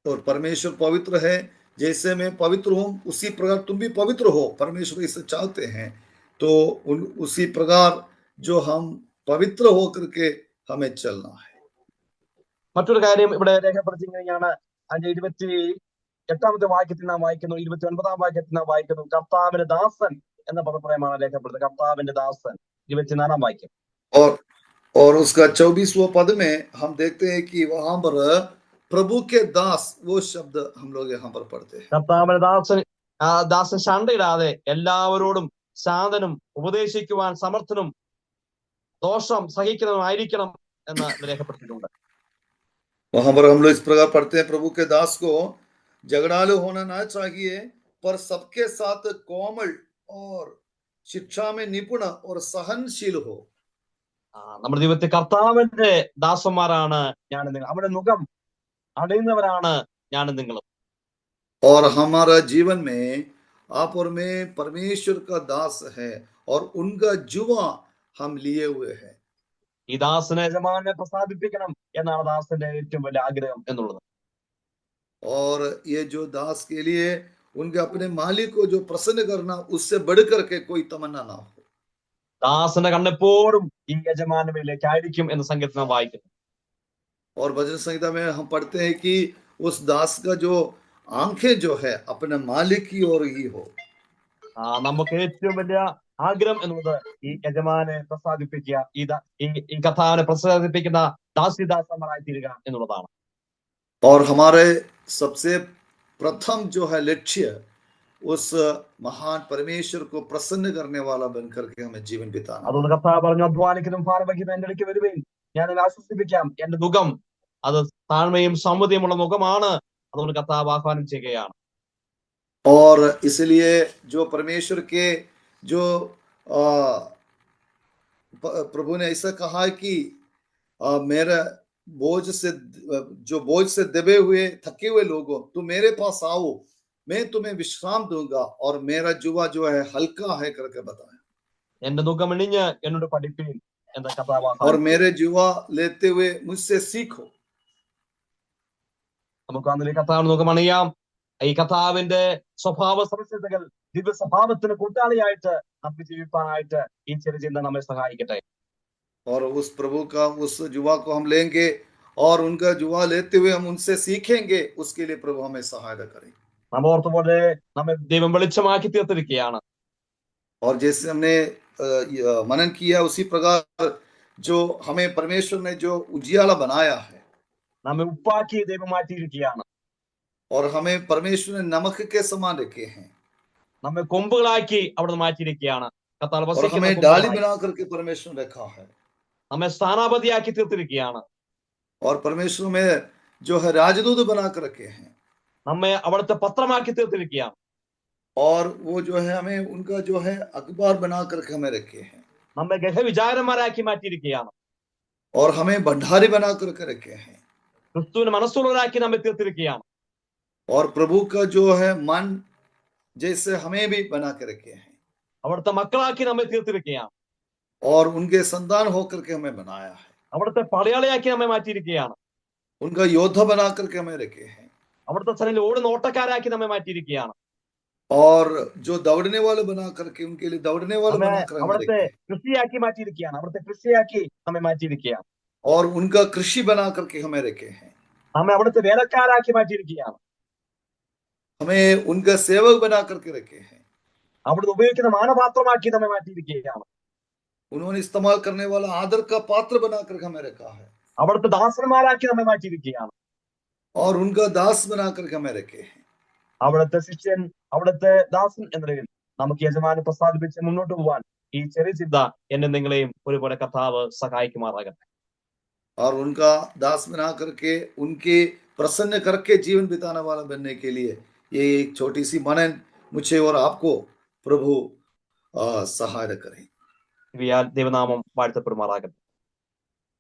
और परमेश्वर पवित्र है, जैसे मैं पवित्र हूं उसी प्रकार तुम भी पवित्र हो। परमेश्वर इसे चाहते हैं, तो उसी प्रकार जो हम पवित्र होकर के हमें चलना है। മറ്റൊരു കാര്യം ഇവിടെ രേഖപ്പെടുത്തിയിരിക്കുകയാണ്. അതിന്റെ 28ാമത്തെ വാക്യത്തിൽ നാം വായിക്കുന്നു, 29ാം വാക്യത്തിൽ നാം വായിക്കുന്നു, കർത്താവിന്റെ ദാസൻ എന്ന പദപ്രയോഗമാണ് രേഖപ്പെടുത്തുന്നത്. കർത്താവിന്റെ ദാസൻ, 24ാം വാക്യം. और उसका 24वां पद में हम देखते हैं कि वहां पर प्रभु के दास, वो शब्द हम लोग यहाँ पर पढ़ते हैं। കർത്താവിന്റെ ദാസൻ ശണ്ടയിടാതെ എല്ലാവരോടും ശാന്തനും ഉപദേശിക്കുവാൻ സമർത്ഥനും ദോഷം സഹിക്കുന്നതുമായിരിക്കണം എന്ന് രേഖപ്പെടുത്തിയിട്ടുണ്ട്. वहां पर हम लोग इस प्रकार पढ़ते हैं, प्रभु के दास को झगड़ालू होना ना चाहिए, पर सबके साथ कोमल और शिक्षा में निपुण और सहनशील हो। നമ്മുടെ ജീവിതത്തിൽ കർത്താവിന്റെ ദാസന്മാരാണ് ഞാനും നിങ്ങൾ, അവരുടെ മുഖം അടയുന്നവരാണ് ഞാനും നിങ്ങളും. और हमारा जीवन में आप और मैं परमेश्वर का दास है और उनका जुआ हम लिए हुए हैं। ഈ ദാസനെ യജമാനെ പ്രസാദിപ്പിക്കണം എന്നാണ് ദാസന്റെ ഏറ്റവും വലിയ ആഗ്രഹം എന്നുള്ളത്. और ये जो दास के लिए उनके अपने मालिक को जो प्रसन्न करना, उससे बढ़ करके कोई तमन्ना ना हो। ദാസന്റെ കണ്ണെപ്പോഴും ഈ യജമാനമേലേക്ക് ആയിരിക്കും എന്ന് സംഗീതത്തിൽ നാം വായിക്കുന്നു. और भजन संहिता में हम पढ़ते हैं कि उस दास का जो आंखें जो है अपने मालिक की ओर ही हो। നമുക്ക് ഏറ്റവും വലിയ ആഗ്രഹം എന്നുള്ളത് ഈ യജമാനെ പ്രസാദിപ്പിക്കുക, ഈ കർത്താവിനെ പ്രസാദിപ്പിക്കുന്ന ദാസിദാസന്മാരായി തീരുക എന്നുള്ളതാണ്. और हमारे सबसे प्रथम जो है लक्ष्य उस महान परमेश्वर को प्रसन्न करने वाला बनकर के हमें जीवन बिताना। അതുകൊണ്ട് കർത്താവ് പറഞ്ഞു, അധ്വാനിക്കുന്നതും ഭാരം വഹിക്കുന്നതും എന്റെ അടുക്കൽ വരുവിൻ, ഞാൻ നിങ്ങളെ ആശ്വസിപ്പിക്കാം. എന്റെ മുഖം അത് താഴ്മയും സമ്മതിയുമുള്ള മുഖമാണ്. അതുകൊണ്ട് കർത്താവ് ആഹ്വാനം ചെയ്യുകയാണ്. और इसलिए जो परमेश्वर के जो प्रभु ने ऐसा कहा है कि मेरा बोझ से दबे हुए थके हुए लोगों, तुम मेरे पास आओ, मैं तुम्हें विश्राम दूंगा और मेरा जुआ जो है हल्का है करके बताया। എന്റെ മുഖം ഇണിഞ്ഞ് എന്നോട് പഠിപ്പീൻ എന്ന കർത്താവ്. और मेरे जुआ लेते हुए मुझसे सीखो। നമുക്ക് അതിൽ കർത്താവിന് മുഖമണിയാം. ഈ കർത്താവിന്റെ സ്വഭാവ സവിശേഷതകൾ ദിവ്യ സ്വഭാവത്തിന് കൂട്ടാളിയായിട്ട് നമുക്ക് ജീവിക്കാനായിട്ട് ഈ ചെറിയ ചിന്ത നമ്മെ സഹായിക്കട്ടെ. और उस प्रभु का उस जुआ को हम लेंगे और उनका जुआ लेते हुए हम उनसे सीखेंगे, उसके लिए प्रभु हमें सहायता करेंगे। നമ്മ ഓർത്ത പോലെ നമ്മെ ദൈവം വെളിച്ചമാക്കി തീർത്തിരിക്കുകയാണ്. और जैसे हमने मनन किया उसी प्रकार जो हमें परमेश्वर ने जो उजियाला बनाया है, നമ്മെ ഉപ്പാക്കി ദൈവം മാറ്റിയിരിക്കുകയാണ്. और हमें परमेश्वर ने नमक के समान रखे हैं, നമ്മെ കൊമ്പുകളാക്കി അവിടെ മാറ്റിയിരിക്കുകയാണ്. और हमें डाली बना करके परमेश्वर ने रखा है, നമ്മെ സ്ഥാനാപതിയാക്കി തീർത്തിരിക്കുകയാണ്. और परमेश्वर में जो है राजदूत बना कर रखे हैं, നമ്മെ അവിടുത്തെ പത്രമാക്കി തീർത്തിരിക്കുകയാണ്. और वो जो है हमें उनका जो है अखबार बना करके हमें रखे हैं നമ്മെ ഗൃഹവിചാരന്മാരാക്കി മാറ്റിയിരിക്കുകയാണ്. और हमें भंडारी बना करके रखे हैं ക്രിസ്തുവിന് മനസ്സുള്ളവരാക്കി നമ്മെ തീർത്തിരിക്കുകയാണ്. और प्रभु का जो है मन जैसे हमें भी बना के रखे हैं അവിടുത്തെ മക്കളാക്കി നമ്മെ തീർത്തിരിക്കുകയാണ്. और उनके संतान होकर के हमें बनाया है അവിടുത്തെ പടയാളിയാക്കി നമ്മെ മാറ്റിയിരിക്കുകയാണ്. उनका योद्धा बना करके हमें रखे हैं അവിടുത്തെ സന്നിധിയിൽ ഓടുന്ന ഓട്ടക്കാരാക്കി നമ്മെ മാറ്റിയിരിക്കുകയാണ്. और जो दौड़ने वाले बना करके उनके लिए दौड़ने वाले നമ്മെ बना कर हमें അവിടുത്തെ रखे हैं കൃഷിയാക്കി മാറ്റിയിരിക്കുകയാണ്. അവിടുത്തെ കൃഷിയാക്കി നമ്മെ മാറ്റിയിരിക്കുകയാണ്. और उनका कृषि बना करके हमें रखे हैं നമ്മെ അവിടുത്തെ വേലക്കാരാക്കി മാറ്റിയിരിക്കുകയാണ്. हमें उनका सेवक बना करके रखे हैं അവിടുന്ന് ഉപയോഗിക്കുന്ന മാനപാത്രമാക്കി നമ്മെ മാറ്റിയിരിക്കുകയാണ്. उन्होंने इस्तेमाल करने वाला आदर का पात्र बना करके हमें रखा है അവിടുത്തെ ദാസന്മാരാക്കി നമ്മെ മാറ്റിയിരിക്കുകയാണ്. और उनका दास बना करके हमें रखे हैं അവിടുത്തെ ശിഷ്യൻ, അവിടുത്തെ ദാസൻ എന്ന നിലയിൽ നമുക്ക് യജമാനെ പ്രസാദിപ്പിച്ച് മുന്നോട്ട് പോവാൻ ഈ ചെറിയ ചിന്ത എന്നെ നിങ്ങളെയും ഒരുപോലെ കർത്താവ് സഹായിക്കുമാറാകട്ടെ. और उनका दास बना करके उनके प्रसन्न करके जीवन बिताने वाला बनने के लिए ये एक छोटी सी मनन मुझे और आपको प्रभु सहायता करें ഇവയാൽ ദൈവനാമം വാഴ്ത്തപ്പെടുമാറാകട്ടെ.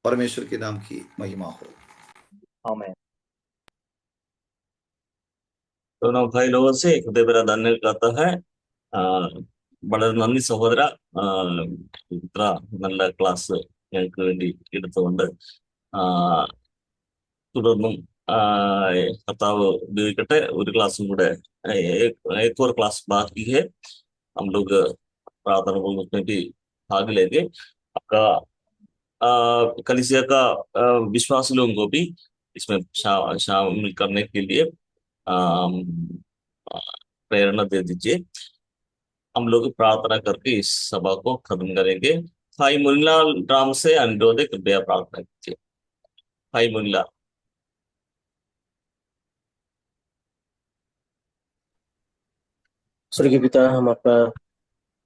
परमेश्वर के नाम की महिमा हो ആമേൻ. दोनों भाई लोगों से हृदय भरा धन्यवाद कहता है. വളരെ നന്ദി സഹോദര, ഇത്ര നല്ല ക്ലാസ് ഞങ്ങൾക്ക് വേണ്ടി എടുത്തുകൊണ്ട് തുടർന്നും കർത്താവ് ഉപയോഗിക്കട്ടെ. ഒരു ക്ലാസ്സും കൂടെ, एक और क्लास बाकी है, हम लोग प्रार्थना में उसमें भी भाग लेंगे. आपका कलीसिया का विश्वास लोगों को भी इसमें शामिल करने के लिए प्रेरणा दे दीजिए. हम लोग प्रार्थना करके इस सभा को खत्म करेंगे. भाई मुनीलाल राम से अनुरोध है, कृपया प्रार्थना कीजिए. भाई मुनीलाल. स्वर्गीय पिता, हम आपका